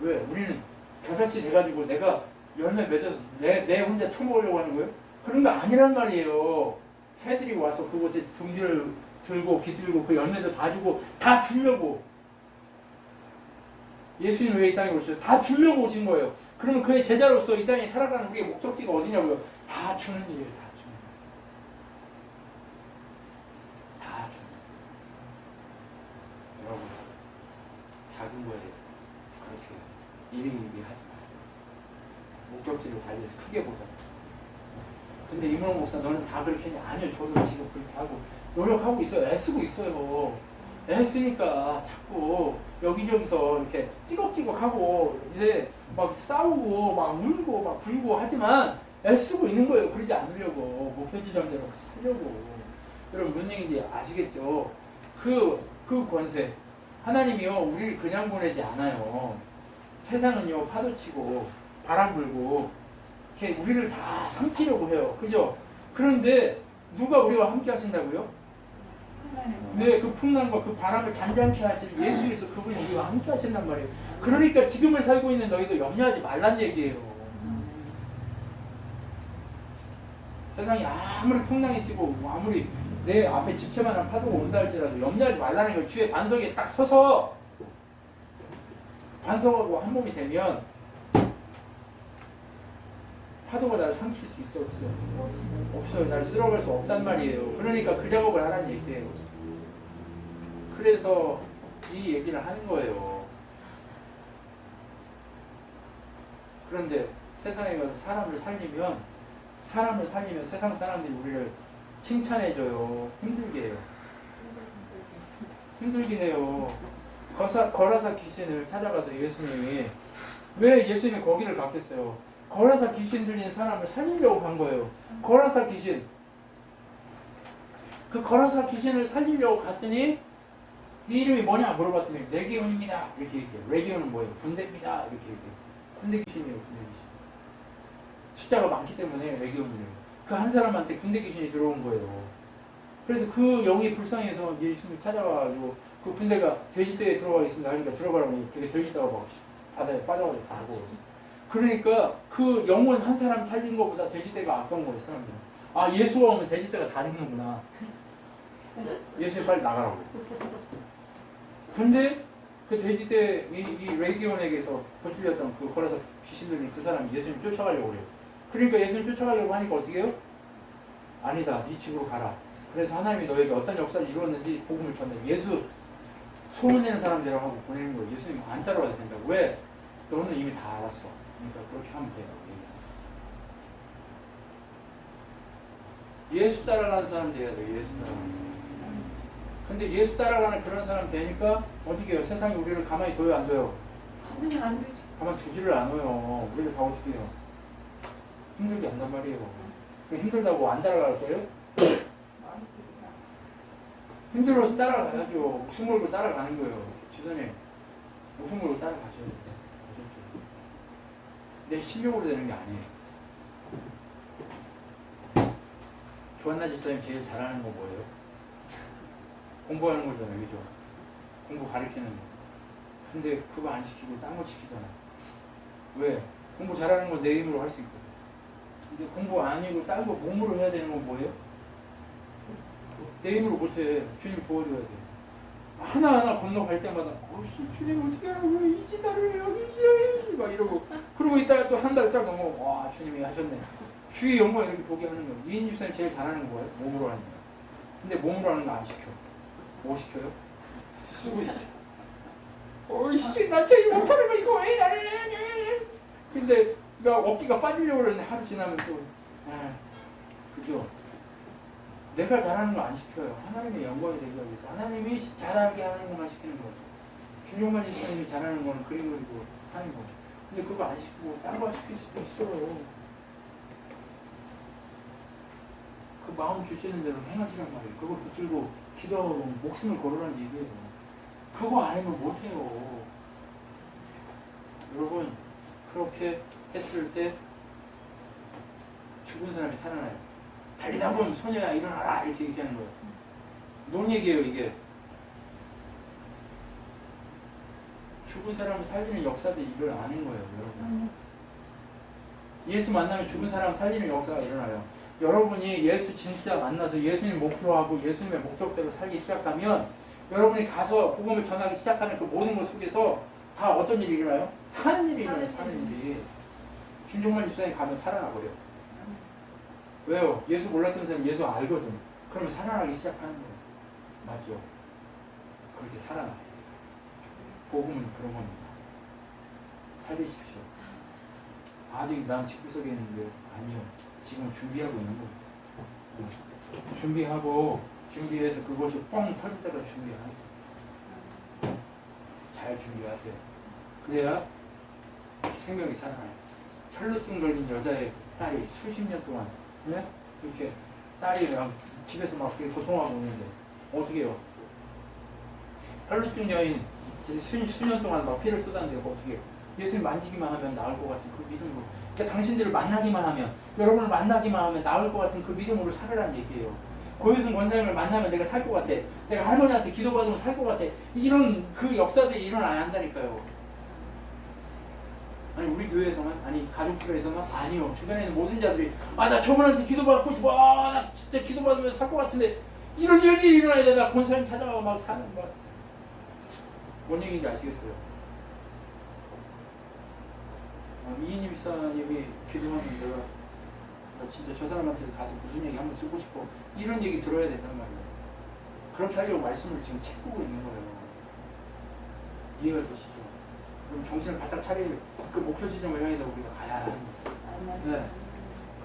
왜? 우리는 겨자씨 돼가지고 내가 열매 맺어서 내 혼자 처먹으려고 하는 거예요? 그런 거 아니란 말이에요. 새들이 와서 그곳에 둥지를 들고 비들고 그 열매도 다 주고 다 주려고. 예수님 왜 이 땅에 오셨어요? 다 주려고 오신 거예요. 그러면 그의 제자로서 이 땅에 살아가는 우리의 목적지가 어디냐고요? 다 주는 일이에요. 다 주는 일. 다 주는 일. 여러분 작은 거에 그렇게 일희일비 하지 마요. 목적지를 달리해서 크게 보자. 근데 이문호 목사 너는 다 그렇게 했냐? 아니요. 저도 지금 그렇게 하고 노력하고 있어요. 애쓰고 있어요. 애쓰니까 자꾸 여기저기서 이렇게 찌걱찌걱하고 이제 막 싸우고 막 울고 막 불고 하지만 애쓰고 있는 거예요. 그러지 않으려고. 목표 지점대로 쓰려고. 여러분 무슨 얘기인지 아시겠죠? 그 권세 하나님이요 우리를 그냥 보내지 않아요. 세상은요 파도치고 바람 불고 이렇게 우리를 다 삼키려고 해요. 그죠? 그런데 누가 우리와 함께 하신다고요? 네, 그 풍랑과 그 바람을 잔잔케 하실 예수에서 그분이 우리와 함께 하신단 말이에요. 그러니까 지금을 살고 있는 너희도 염려하지 말란 얘기예요. 세상이 아무리 풍랑이시고 아무리 내 앞에 집채만한 파도가 온다 할지라도 염려하지 말라는 걸 주의 반석에 딱 서서 반석하고 한 몸이 되면 파도가 나를 삼킬 수 있어 없어? 없어요. 날 쓸어갈 수 없단 말이에요. 그러니까 그 작업을 하라는 얘기예요. 그래서 이 얘기를 하는 거예요. 그런데 세상에 가서 사람을 살리면 세상 사람들이 우리를 칭찬해줘요. 힘들게 해요. 힘들게 해요. 거라사 귀신을 찾아가서 예수님이 왜 예수님이 거기를 갔겠어요? 거라사 귀신 들린 사람을 살리려고 간 거예요. 거라사 귀신. 그 거라사 귀신을 살리려고 갔더니 네 이름이 뭐냐 물어봤더니 레기온입니다. 이렇게 얘기해요. 레기온은 뭐예요? 군대입니다. 이렇게 얘기해요. 군대 귀신이에요. 군대 귀신. 숫자가 많기 때문에 레기온이에요. 그 한 사람한테 군대 귀신이 들어온 거예요. 그래서 그 영이 불쌍해서 예수님을 찾아와가지고 그 군대가 돼지떼에 들어가 있습니다. 하니까 들어가라고 되게 돼지떼가 막 바다에 빠져가지고 다 죽어. 그러니까 그 영혼 한 사람 살린 것보다 돼지떼가 아까운 거예요. 사람들은. 아 예수가 오면 돼지떼가 다 죽는구나. 예수님 빨리 나가라고. 근데 그 돼지떼 이 레기온에게서 거슬렸던 그 거라서 귀신 들린 그 사람이 예수님 쫓아가려고 그래요. 그러니까 예수님 쫓아가려고 하니까 어떻게 해요? 아니다. 네 집으로 가라. 그래서 하나님이 너에게 어떤 역사를 이루었는지 복음을 전해. 예수 소문내는 사람들이라고 하고 보내는 거예요. 예수님 안 따라와도 된다고. 왜? 너는 이미 다 알았어. 그러니까 그렇게 하면 돼요. 예수 따라가는 사람 돼야 돼요. 예수 따라가는 사람. 근데 예수 따라가는 그런 사람 되니까 어떻게 해요? 세상이 우리를 가만히 둬요? 안 둬요? 가만히 안 되지. 가만히 두지를 않아요. 우리가 다 어떻게 해요? 힘들게 한단 말이에요. 힘들다고 안 따라갈 거예요? 힘들어도 따라가야죠. 목숨 걸고 따라가는 거예요. 지선님, 목숨 걸고 따라가셔야 돼요. 내 실력으로 되는 게 아니에요. 조한나 집사님 제일 잘하는 거 뭐예요? 공부하는 거잖아요. 그죠? 공부 가르치는 거. 근데 그거 안 시키고 딴 거 시키잖아. 왜? 공부 잘하는 건 내 힘으로 할 수 있거든. 근데 공부 아니고 딴 거 몸으로 해야 되는 건 뭐예요? 내 힘으로 못해. 주님 도와줘야 돼. 하나하나 건너갈 때마다 어씨 주님 어떻게 하라고 이 지다를 여기 막 이러고 그러고 있다가 또 한 달 딱 넘어 와 주님이 하셨네. 주의 영광 이렇게 보게 하는 거예요. 이인 집사님 제일 잘하는 거예요. 몸으로 하는 거예요. 근데 몸으로 하는 거 안 시켜. 뭐 시켜요? 쓰고 있어. 어이씨 나 저기 못하는 거 이거 왜 나래. 근데 나 어깨가 빠지려고 그러는데 하루 지나면 또 그죠? 내가 잘하는 거 안 시켜요. 하나님의 영광이 되기 위해서 하나님이 잘하게 하는 것만 시키는 거예요. 김용만 집사님이 잘하는 거는 그림 그리고 하는 거. 근데 그거 안 시키고 딴 거 시킬 수도 있어요. 그 마음 주시는 대로 행하시란 말이에요. 그거 붙들고 기도하고 목숨을 걸으라는 얘기예요. 그거 아니면 못해요. 여러분 그렇게 했을 때 죽은 사람이 살아나요. 달리다 보면 소녀야 일어나라 이렇게 얘기하는 거예요. 논 얘기예요 이게. 죽은 사람을 살리는 역사들이 일어나는 거예요. 여러분. 예수 만나면 죽은 사람 살리는 역사가 일어나요. 여러분이 예수 진짜 만나서 예수님 목표로 하고 예수님의 목적대로 살기 시작하면 여러분이 가서 복음을 전하기 시작하는 그 모든 것 속에서 다 어떤 일이 일어나요? 사는 일이 일어나요. 사는 일이. 김종만 집사님 가면 살아나버려요. 왜요? 예수 몰랐던 사람이 예수 알거든. 그러면 살아나기 시작하는 거예요. 맞죠? 그렇게 살아나요. 복음은 그런 겁니다. 살리십시오. 아직 난 집구석에 있는데 아니요. 지금 준비하고 있는 거예요. 준비해서 그것이 뻥 터질 때까지 준비하는 거예요. 잘 준비하세요. 그래야 생명이 살아나요. 혈루증 걸린 여자의 딸이 수십 년 동안 네? 이렇게 딸이 그냥 집에서 막 고통하고 있는데 어떻게 해요? 혈루증 여인 수년 동안 막 피를 쏟았는데 어떻게 해요? 예수님 만지기만 하면 나을 것 같은 그 믿음으로 그러니까 당신들을 만나기만 하면 여러분을 만나기만 하면 나을 것 같은 그 믿음으로 살으라는 얘기예요. 고유승 권사님을 만나면 내가 살 것 같아. 내가 할머니한테 기도받으면 살 것 같아. 이런 그 역사들이 일어나야 한다니까요. 아니 우리 교회에서만? 아니 가족들에서만? 아니요. 주변에 있는 모든 자들이 나 저분한테 기도받고 싶어. 나 진짜 기도받으면 살 것 같은데 이런 일이 일어나야 돼. 나 그런 사람 찾아가고 막 사는 거야. 뭔 얘기인지 아시겠어요? 이인희 집사님이 기도하는 내가 나 진짜 저 사람한테 가서 무슨 얘기 한번 듣고 싶어. 이런 얘기 들어야 된단 말이에요. 그렇게 하려고 말씀을 지금 책보고 있는 거예요. 이해가 되시죠? 그럼 정신을 바짝 차릴 그 목표 지점을 향해서 우리가 가야 합니다. 네.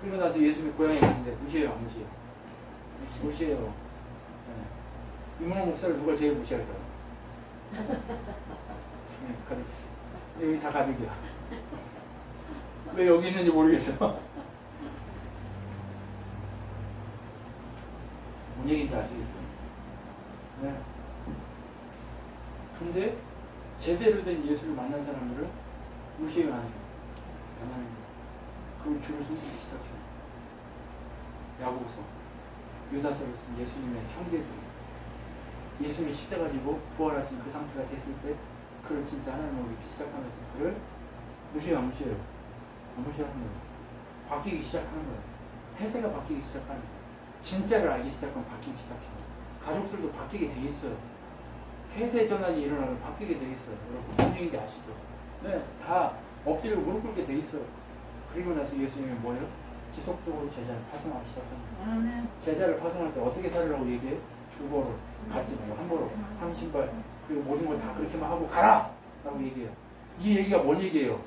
그리고 나서 예수님이 고향에 갔는데 무시해요, 안 무시해요? 무시해요. 네. 이문호 목사를 누가 제일 무시할까요? 네, 가득. 여기 다 가득이야. 왜 여기 있는지 모르겠어. 뭔 얘기인지 아시겠어요? 네. 근데 제대로 된 예수를 만난 사람들은 무시해요, 안 해요? 안 하는 거예요. 그걸 줄을 숨기기 시작해요. 야고보서, 유다서를 쓴 예수님의 형제들이 예수님이 십자가 지고 부활하신 그 상태가 됐을 때 그를 진짜 하나님으로 믿기 시작하면서 그를 무시해요, 안 무시해요? 안 무시하는 거예요. 바뀌기 시작하는 거예요. 세세가 바뀌기 시작하는 거예요. 진짜를 알기 시작하면 바뀌기 시작해요. 가족들도 바뀌게 돼 있어요. 세세 전환이 일어나면 바뀌게 돼 있어요. 여러분 무슨 얘기인지 아시죠? 네, 다 엎드리고 무릎 꿇게 돼 있어요. 그리고 나서 예수님이 뭐예요? 지속적으로 제자를 파송하기 시작합니다. 제자를 파송할 때 어떻게 살으라고 얘기해요? 두 벌을 갖지 말고 한 벌을 한 신발 그리고 모든 걸 다 그렇게만 하고 가라! 라고 얘기해요. 이 얘기가 뭔 얘기예요?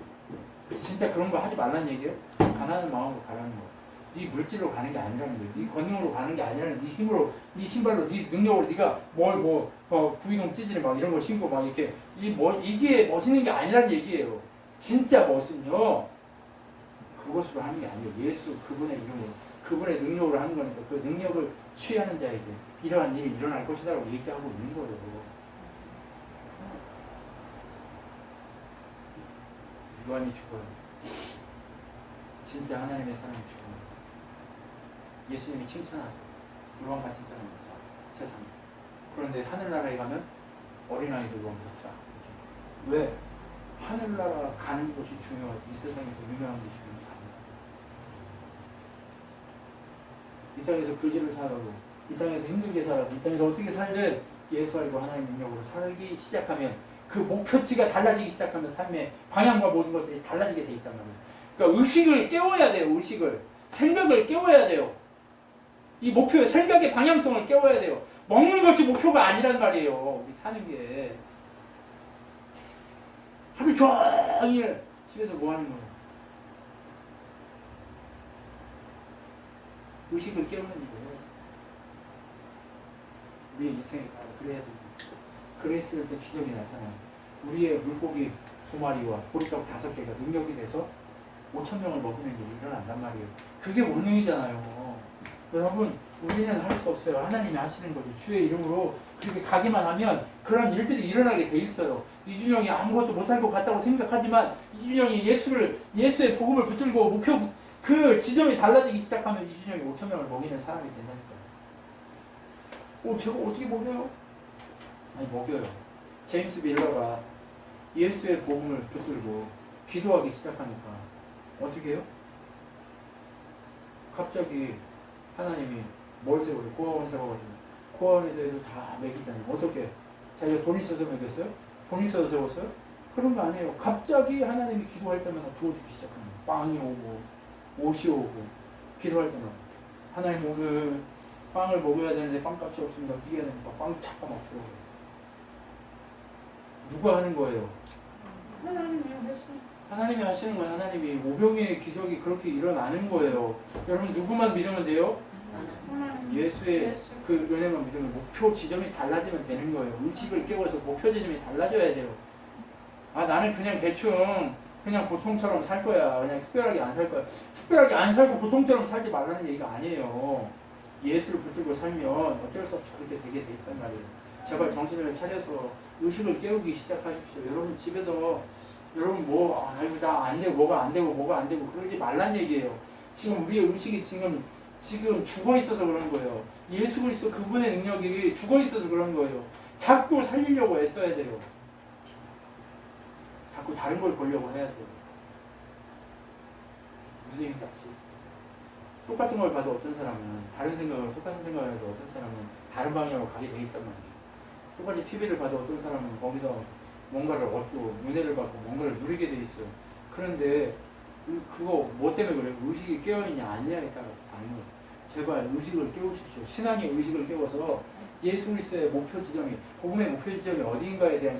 진짜 그런 거 하지 말란 얘기예요? 가난한 마음으로 가라는 거예요. 네 물질로 가는 게 아니라는 거예요. 네 권능으로 가는 게 아니라는 거예요. 네 힘으로, 네 신발로, 네 능력으로 네가 구이동 찌질이 막 이런 거 신고 막 이렇게 이게 멋있는 게 아니라는 얘기예요. 진짜 멋은요. 그것으로 하는 게 아니에요. 예수 그분의 이름으로, 그분의 능력으로 하는 거니까 그 능력을 취하는 자에게 이러한 일이 일어날 것이다라고 얘기하고 있는 거예요. 요한이 죽어요. 진짜 하나님의 사람이 죽어요. 예수님이 칭찬하죠. 요한 같은 사람이 없다. 세상에. 그런데 하늘나라에 가면 어린아이들 원격사. 왜? 하늘나라 가는 곳이 중요하지. 이 세상에서 유명한 게 중요한 게 아니야. 이 땅에서 거지를 살아도, 이 땅에서 힘들게 살아도, 이 땅에서 어떻게 살든 예수 알고 하나님 능력으로 살기 시작하면 그 목표치가 달라지기 시작하면 삶의 방향과 모든 것이 달라지게 돼 있단 말이에요. 그러니까 의식을 깨워야 돼요. 의식을. 생각을 깨워야 돼요. 이 목표, 생각의 방향성을 깨워야 돼요. 먹는 것이 목표가 아니란 말이에요. 우리 사는 게. 하루 종일 집에서 뭐 하는 거예요? 의식을 깨우는 일이에요. 우리의 인생에 따라 그래야 됩니다. 그랬을 때 기적이 나타나요. 우리의 물고기 2마리와 보리떡 5개가 능력이 돼서 5,000명을 먹이는 일이 일어난단 말이에요. 그게 본능이잖아요. 여러분, 우리는 할 수 없어요. 하나님이 하시는 거죠. 주의 이름으로 그렇게 가기만 하면 그런 일들이 일어나게 돼 있어요. 이준영이 아무것도 못할 것 같다고 생각하지만 이준영이 예수의 복음을 붙들고 목표 그 지점이 달라지기 시작하면 이준영이 5,000명을 먹이는 사람이 된다니까요. 제가 어떻게 먹여요? 아니, 먹여요. 제임스 밀러가 예수의 복음을 붙들고 기도하기 시작하니까 어떻게 해요? 갑자기 하나님이 뭘 세워요? 고아원 세워가지고 고아원에서 다 먹이잖아요. 어떻게? 자기가 돈 있어서 먹였어요? 돈 있어서 세웠어요? 그런 거 아니에요. 갑자기 하나님이 기도할 때마다 부어주기 시작합니다. 빵이 오고 옷이 오고 기도할 때마다 하나님 오늘 빵을 먹어야 되는데 빵값이 없습니다. 어떻게 해야 됩니까? 빵 착까 막 들어가요. 누가 하는 거예요? 하나님이 하시는 거예요. 하나님이 오병이의 기적이 그렇게 일어나는 거예요. 여러분 누구만 믿으면 돼요? 예수의 그 은혜만 믿으면 목표 지점이 달라지면 되는 거예요. 의식을 깨워서 목표 지점이 달라져야 돼요. 나는 그냥 대충 그냥 보통처럼 살 거야. 그냥 특별하게 안 살 거야. 특별하게 안 살고 보통처럼 살지 말라는 얘기가 아니에요. 예수를 붙들고 살면 어쩔 수 없이 그렇게 되게 돼 있단 말이에요. 제발 정신을 차려서 의식을 깨우기 시작하십시오. 여러분 집에서 여러분 나 안 되고 뭐가 안 되고 그러지 말란 얘기예요. 지금 우리의 의식이 지금 죽어 있어서 그런 거예요. 예수 그리스도 그분의 능력이 죽어 있어서 그런 거예요. 자꾸 살리려고 애써야 돼요. 자꾸 다른 걸 보려고 해야 돼요. 무슨 얘기인지 아시겠어요? 똑같은 걸 봐도 어떤 사람은 다른 생각을 똑같은 생각을 해도 어떤 사람은 다른 방향으로 가게 돼 있단 말이에요. 똑같이 TV를 봐도 어떤 사람은 거기서 뭔가를 얻고 은혜를 받고 뭔가를 누리게 돼 있어요. 그런데 그거 뭐 때문에 그래요? 의식이 깨어있냐 아니냐에 따라서 다른 거예요. 제발 의식을 깨우십시오. 신앙의 의식을 깨워서 예수 그리스도의 목표 지점이 복음의 목표 지점이 어디인가에 대한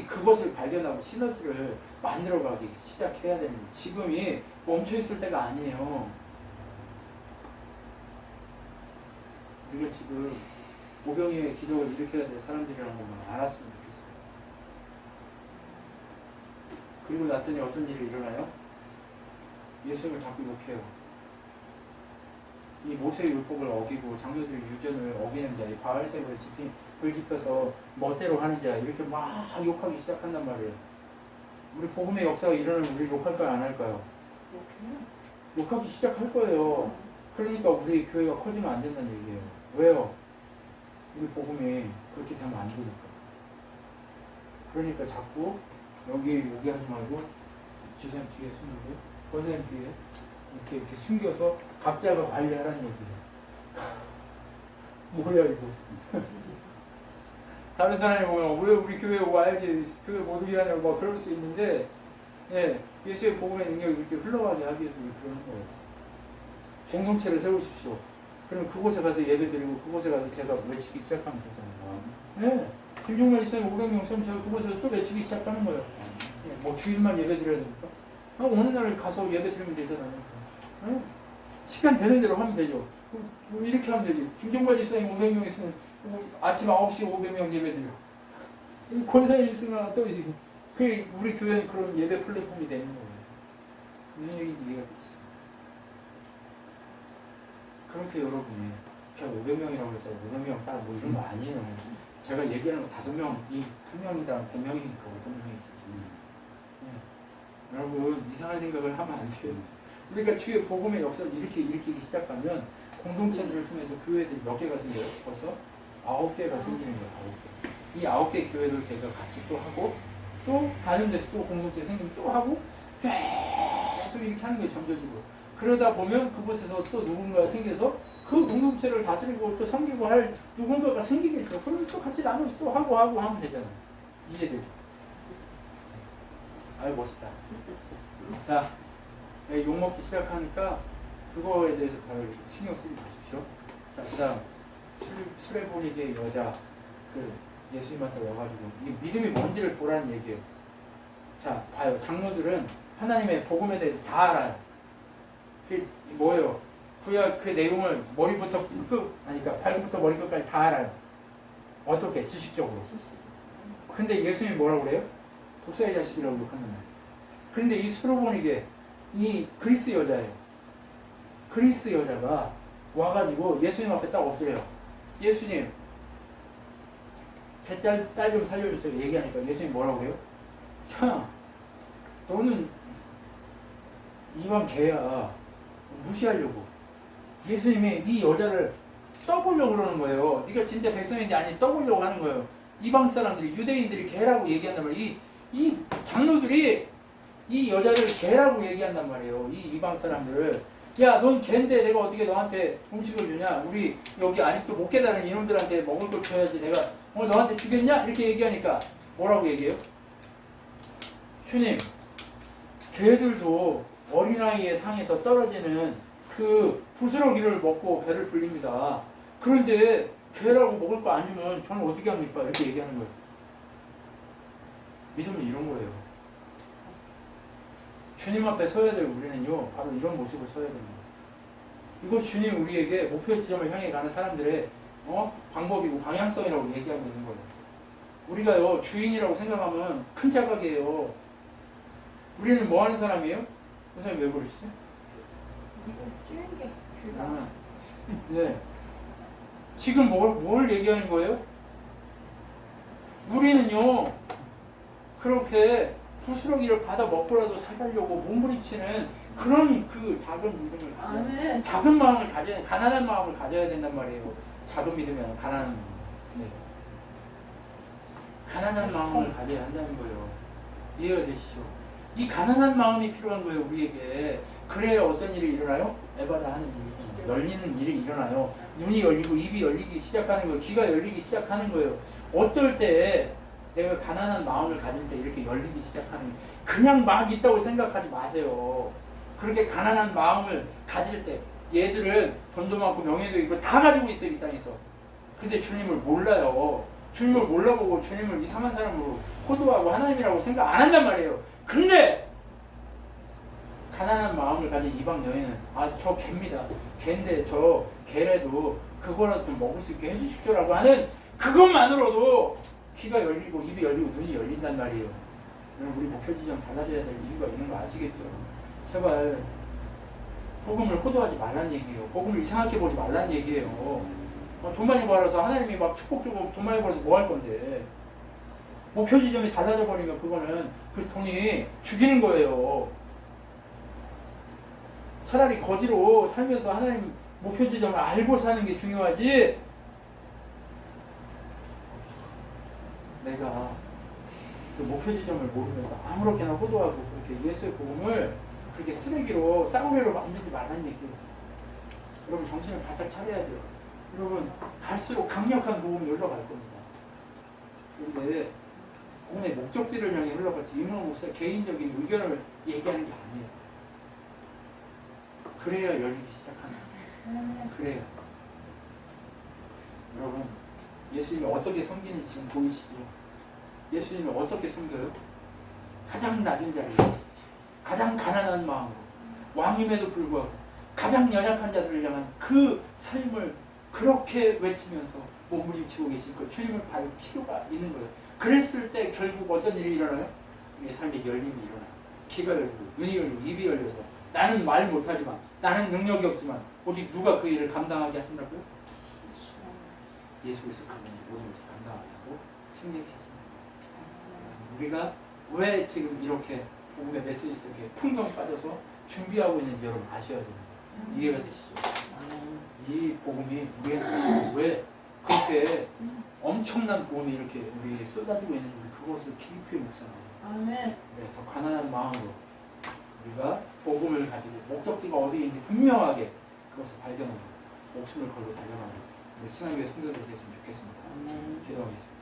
그것을 발견하고 시너지를 만들어가기 시작해야 됩니다. 지금이 멈춰 있을 때가 아니에요. 우리가 지금 오병이의 기적을 일으켜야 될 사람들이라는 것만 알았으면 좋겠어요. 그리고 났더니 어떤 일이 일어나요? 예수님을 자꾸 욕해요. 이 모세의 율법을 어기고 장로들의 유전을 어기는 자, 이 바알세불에 불 지펴서 멋대로 하는 자, 이렇게 막 욕하기 시작한단 말이에요. 우리 복음의 역사가 일어나면 우리 욕할까요, 안 할까요? 욕하기 시작할 거예요. 그러니까 우리 교회가 커지면 안 된다는 얘기예요. 왜요? 우리 복음이 그렇게 되면 안 되니까. 그러니까 자꾸 여기 하지 말고 지사님 뒤에 숨기고 권사님 뒤에 이렇게 숨겨서 각자가 관리하라는 얘기예요. 뭐야 이거. 다른 사람이 보면 왜 우리 교회에 와야지 교회 못 오게 하냐고 막 그럴 수 있는데, 예, 예수의 복음의 능력이 이렇게 흘러가게 하기 위해서 그러는 거예요. 공동체를 세우십시오. 그럼 그곳에 가서 예배 드리고 그곳에 가서 제가 외치기 시작하면 되잖아요. 네. 김종만 있으면 500명 있으면 제가 그곳에서 또 외치기 시작하는 거예요. 네. 뭐 주일만 예배 드려야 됩니까? 어느 날 가서 예배 드리면 되잖아요. 네. 시간 되는 대로 하면 되죠. 뭐 이렇게 하면 되지. 김종만 있으면 500명 있으면 아침 9시에 500명 예배 드려. 권사님 있으면 또 이제 그게 우리 교회는 그런 예배 플랫폼이 되는 거예요. 무슨 얘기인지 이해가 됐어요. 그렇게 여러분이 제가 500명이라고 해서 500명 딱 뭐 이런 거 아니에요. 제가 얘기하는 거 5명, 이 1명이다 100명이니까 500명이지. 네. 여러분 이상한 생각을 하면 안 돼요. 우리가 주의 복음의 역사를 이렇게 일으키기 시작하면 공동체들을 통해서 교회들이 몇 개가 생겨요? 벌써 9개가 생기는 거예요. 9개. 이 9개 교회를 제가 같이 또 하고 또 다른 데서 또 공동체 생기면 또 하고 계속 이렇게 하는 게 점져지고, 그러다 보면 그곳에서 또 누군가가 생겨서 그 공동체를 다스리고 또 섬기고 할 누군가가 생기겠죠. 그러면 또 같이 나눠서 또 하고 하면 되잖아요. 이해되죠? 아유 멋있다. 자, 욕먹기 시작하니까 그거에 대해서 별 신경 쓰지 마십시오. 자, 그 다음 수레보니게 여자 그 예수님한테 와가지고 이 믿음이 뭔지를 보라는 얘기예요. 자, 봐요. 장로들은 하나님의 복음에 대해서 다 알아요. 그게 뭐예요? 그 내용을 머리부터 그러니까 발끝부터 머리끝까지 다 알아요. 어떻게? 지식적으로. 근데 예수님이 뭐라고 그래요? 독사의 자식이라고 욕한단 말이에요. 그런데 이 수로보니게 이 그리스 여자예요. 그리스 여자가 와가지고 예수님 앞에 딱 엎드려요. 예수님, 제 딸 좀 살려주세요. 얘기하니까 예수님 뭐라고 해요? 야, 너는 이방 개야. 무시하려고. 예수님이 이 여자를 떠보려고 그러는 거예요. 네가 진짜 백성인지 아닌지 떠보려고 하는 거예요. 이방 사람들이, 유대인들이 개라고 얘기한단 말이에요. 이 장로들이 이 여자를 개라고 얘기한단 말이에요. 이 이방 사람들을. 야, 넌 개인데 내가 어떻게 너한테 음식을 주냐? 우리 여기 아직도 못 깨달은 이놈들한테 먹을 걸 줘야지. 내가 너한테 주겠냐? 이렇게 얘기하니까 뭐라고 얘기해요? 주님, 개들도 어린아이의 상에서 떨어지는 그 부스러기를 먹고 배를 불립니다. 그런데 개라고 먹을 거 안 주면 저는 어떻게 합니까? 이렇게 얘기하는 거예요. 믿음은 이런 거예요. 주님 앞에 서야 될 우리는요, 바로 이런 모습을 서야 됩니다. 이거 주님 우리에게 목표 지점을 향해 가는 사람들의 방법이고 방향성이라고 얘기하고 있는 거예요. 우리가요, 주인이라고 생각하면 큰 자각이에요. 우리는 뭐 하는 사람이에요? 선생님 왜 그러시죠? 네. 지금 뭘 얘기하는 거예요? 우리는요, 그렇게 부스러기를 받아 먹고라도 살려고 몸부림치는 그런 그 작은 믿음을 가져야, 작은 마음을 가져야, 가난한 마음을 가져야 된단 말이에요. 작은 믿음이 가난한, 네. 가난한 마음을 가져야 한다는 거예요. 이해가 되시죠? 이 가난한 마음이 필요한 거예요, 우리에게. 그래야 어떤 일이 일어나요? 에바다 하는 일이 일어나요. 열리는 일이 일어나요. 눈이 열리고 입이 열리기 시작하는 거예요. 귀가 열리기 시작하는 거예요. 어떨 때 내가 가난한 마음을 가질 때 이렇게 열리기 시작하는 거예요. 그냥 막 있다고 생각하지 마세요. 그렇게 가난한 마음을 가질 때 얘들은 돈도 많고 명예도 있고 다 가지고 있어요. 이 땅에서. 근데 주님을 몰라요. 주님을 몰라보고 주님을 이상한 사람으로 호도하고 하나님이라고 생각 안 한단 말이에요. 근데 가난한 마음을 가진 이방 여인은 저 개입니다. 개인데 저 개라도 그거라도 좀 먹을 수 있게 해주십시오라고 하는 그것만으로도 귀가 열리고 입이 열리고 눈이 열린단 말이에요. 우리 목표 지점 달라져야 될 이유가 있는 거 아시겠죠? 제발 복음을 호도하지 말란 얘기예요. 복음을 이상하게 보지 말란 얘기예요. 돈 많이 벌어서 하나님이 막 축복 주고 돈 많이 벌어서 뭐 할 건데 목표 지점이 달라져 버리면 그거는 그 돈이 죽이는 거예요. 차라리 거지로 살면서 하나님 목표 지점을 알고 사는 게 중요하지. 내가 그 목표 지점을 모르면서 아무렇게나 호도하고 그렇게 예수의 복음을 그렇게 쓰레기로 싸구려로 만들지 말라는 얘기예요. 여러분 정신을 바짝 차려야 돼요. 여러분 갈수록 강력한 복음이 흘러갈 겁니다. 그런데 복음의 목적지를 향해 흘러갈지 임원 목사 개인적인 의견을 얘기하는 게 아니에요. 그래야 열리기 시작하는 거예요. 그래요. 여러분 예수님이 어떻게 섬기는지 지금 보이시죠? 예수님이 어떻게 섬겨요? 가장 낮은 자리에 가장 가난한 마음으로 왕임에도 불구하고 가장 연약한 자들을 향한 그 삶을 그렇게 외치면서 몸부림치고 계실 거예요. 주님을 받을 필요가 있는 거예요. 그랬을 때 결국 어떤 일이 일어나요? 우리의 삶의 열림이 일어나요. 귀가 열리고 눈이 열리고 입이 열려서 나는 말 못하지만 나는 능력이 없지만 오직 누가 그 일을 감당하게 하신다고요? 예수 그리스도 그분이 모든 것을 감당하게 하고 승리케 하신다. 우리가 왜 지금 이렇게 복음의 메시지 이렇게 풍덩 빠져서 준비하고 있는지 여러분 아셔야 됩니다. 이해가 되시죠? 이 복음이 우리한테 지금 왜 그렇게 엄청난 복음이 이렇게 우리 쏟아지고 있는지 그것을 깊이 묵상합니다. 아멘. 네, 더 가난한 마음으로 우리가 복음을 가지고 목적지가 어디인지 분명하게 그것을 발견하고 목숨을 걸고 달려가는 우리 신앙교회 성도들이 됐으면 좋겠습니다. 기도하겠습니다.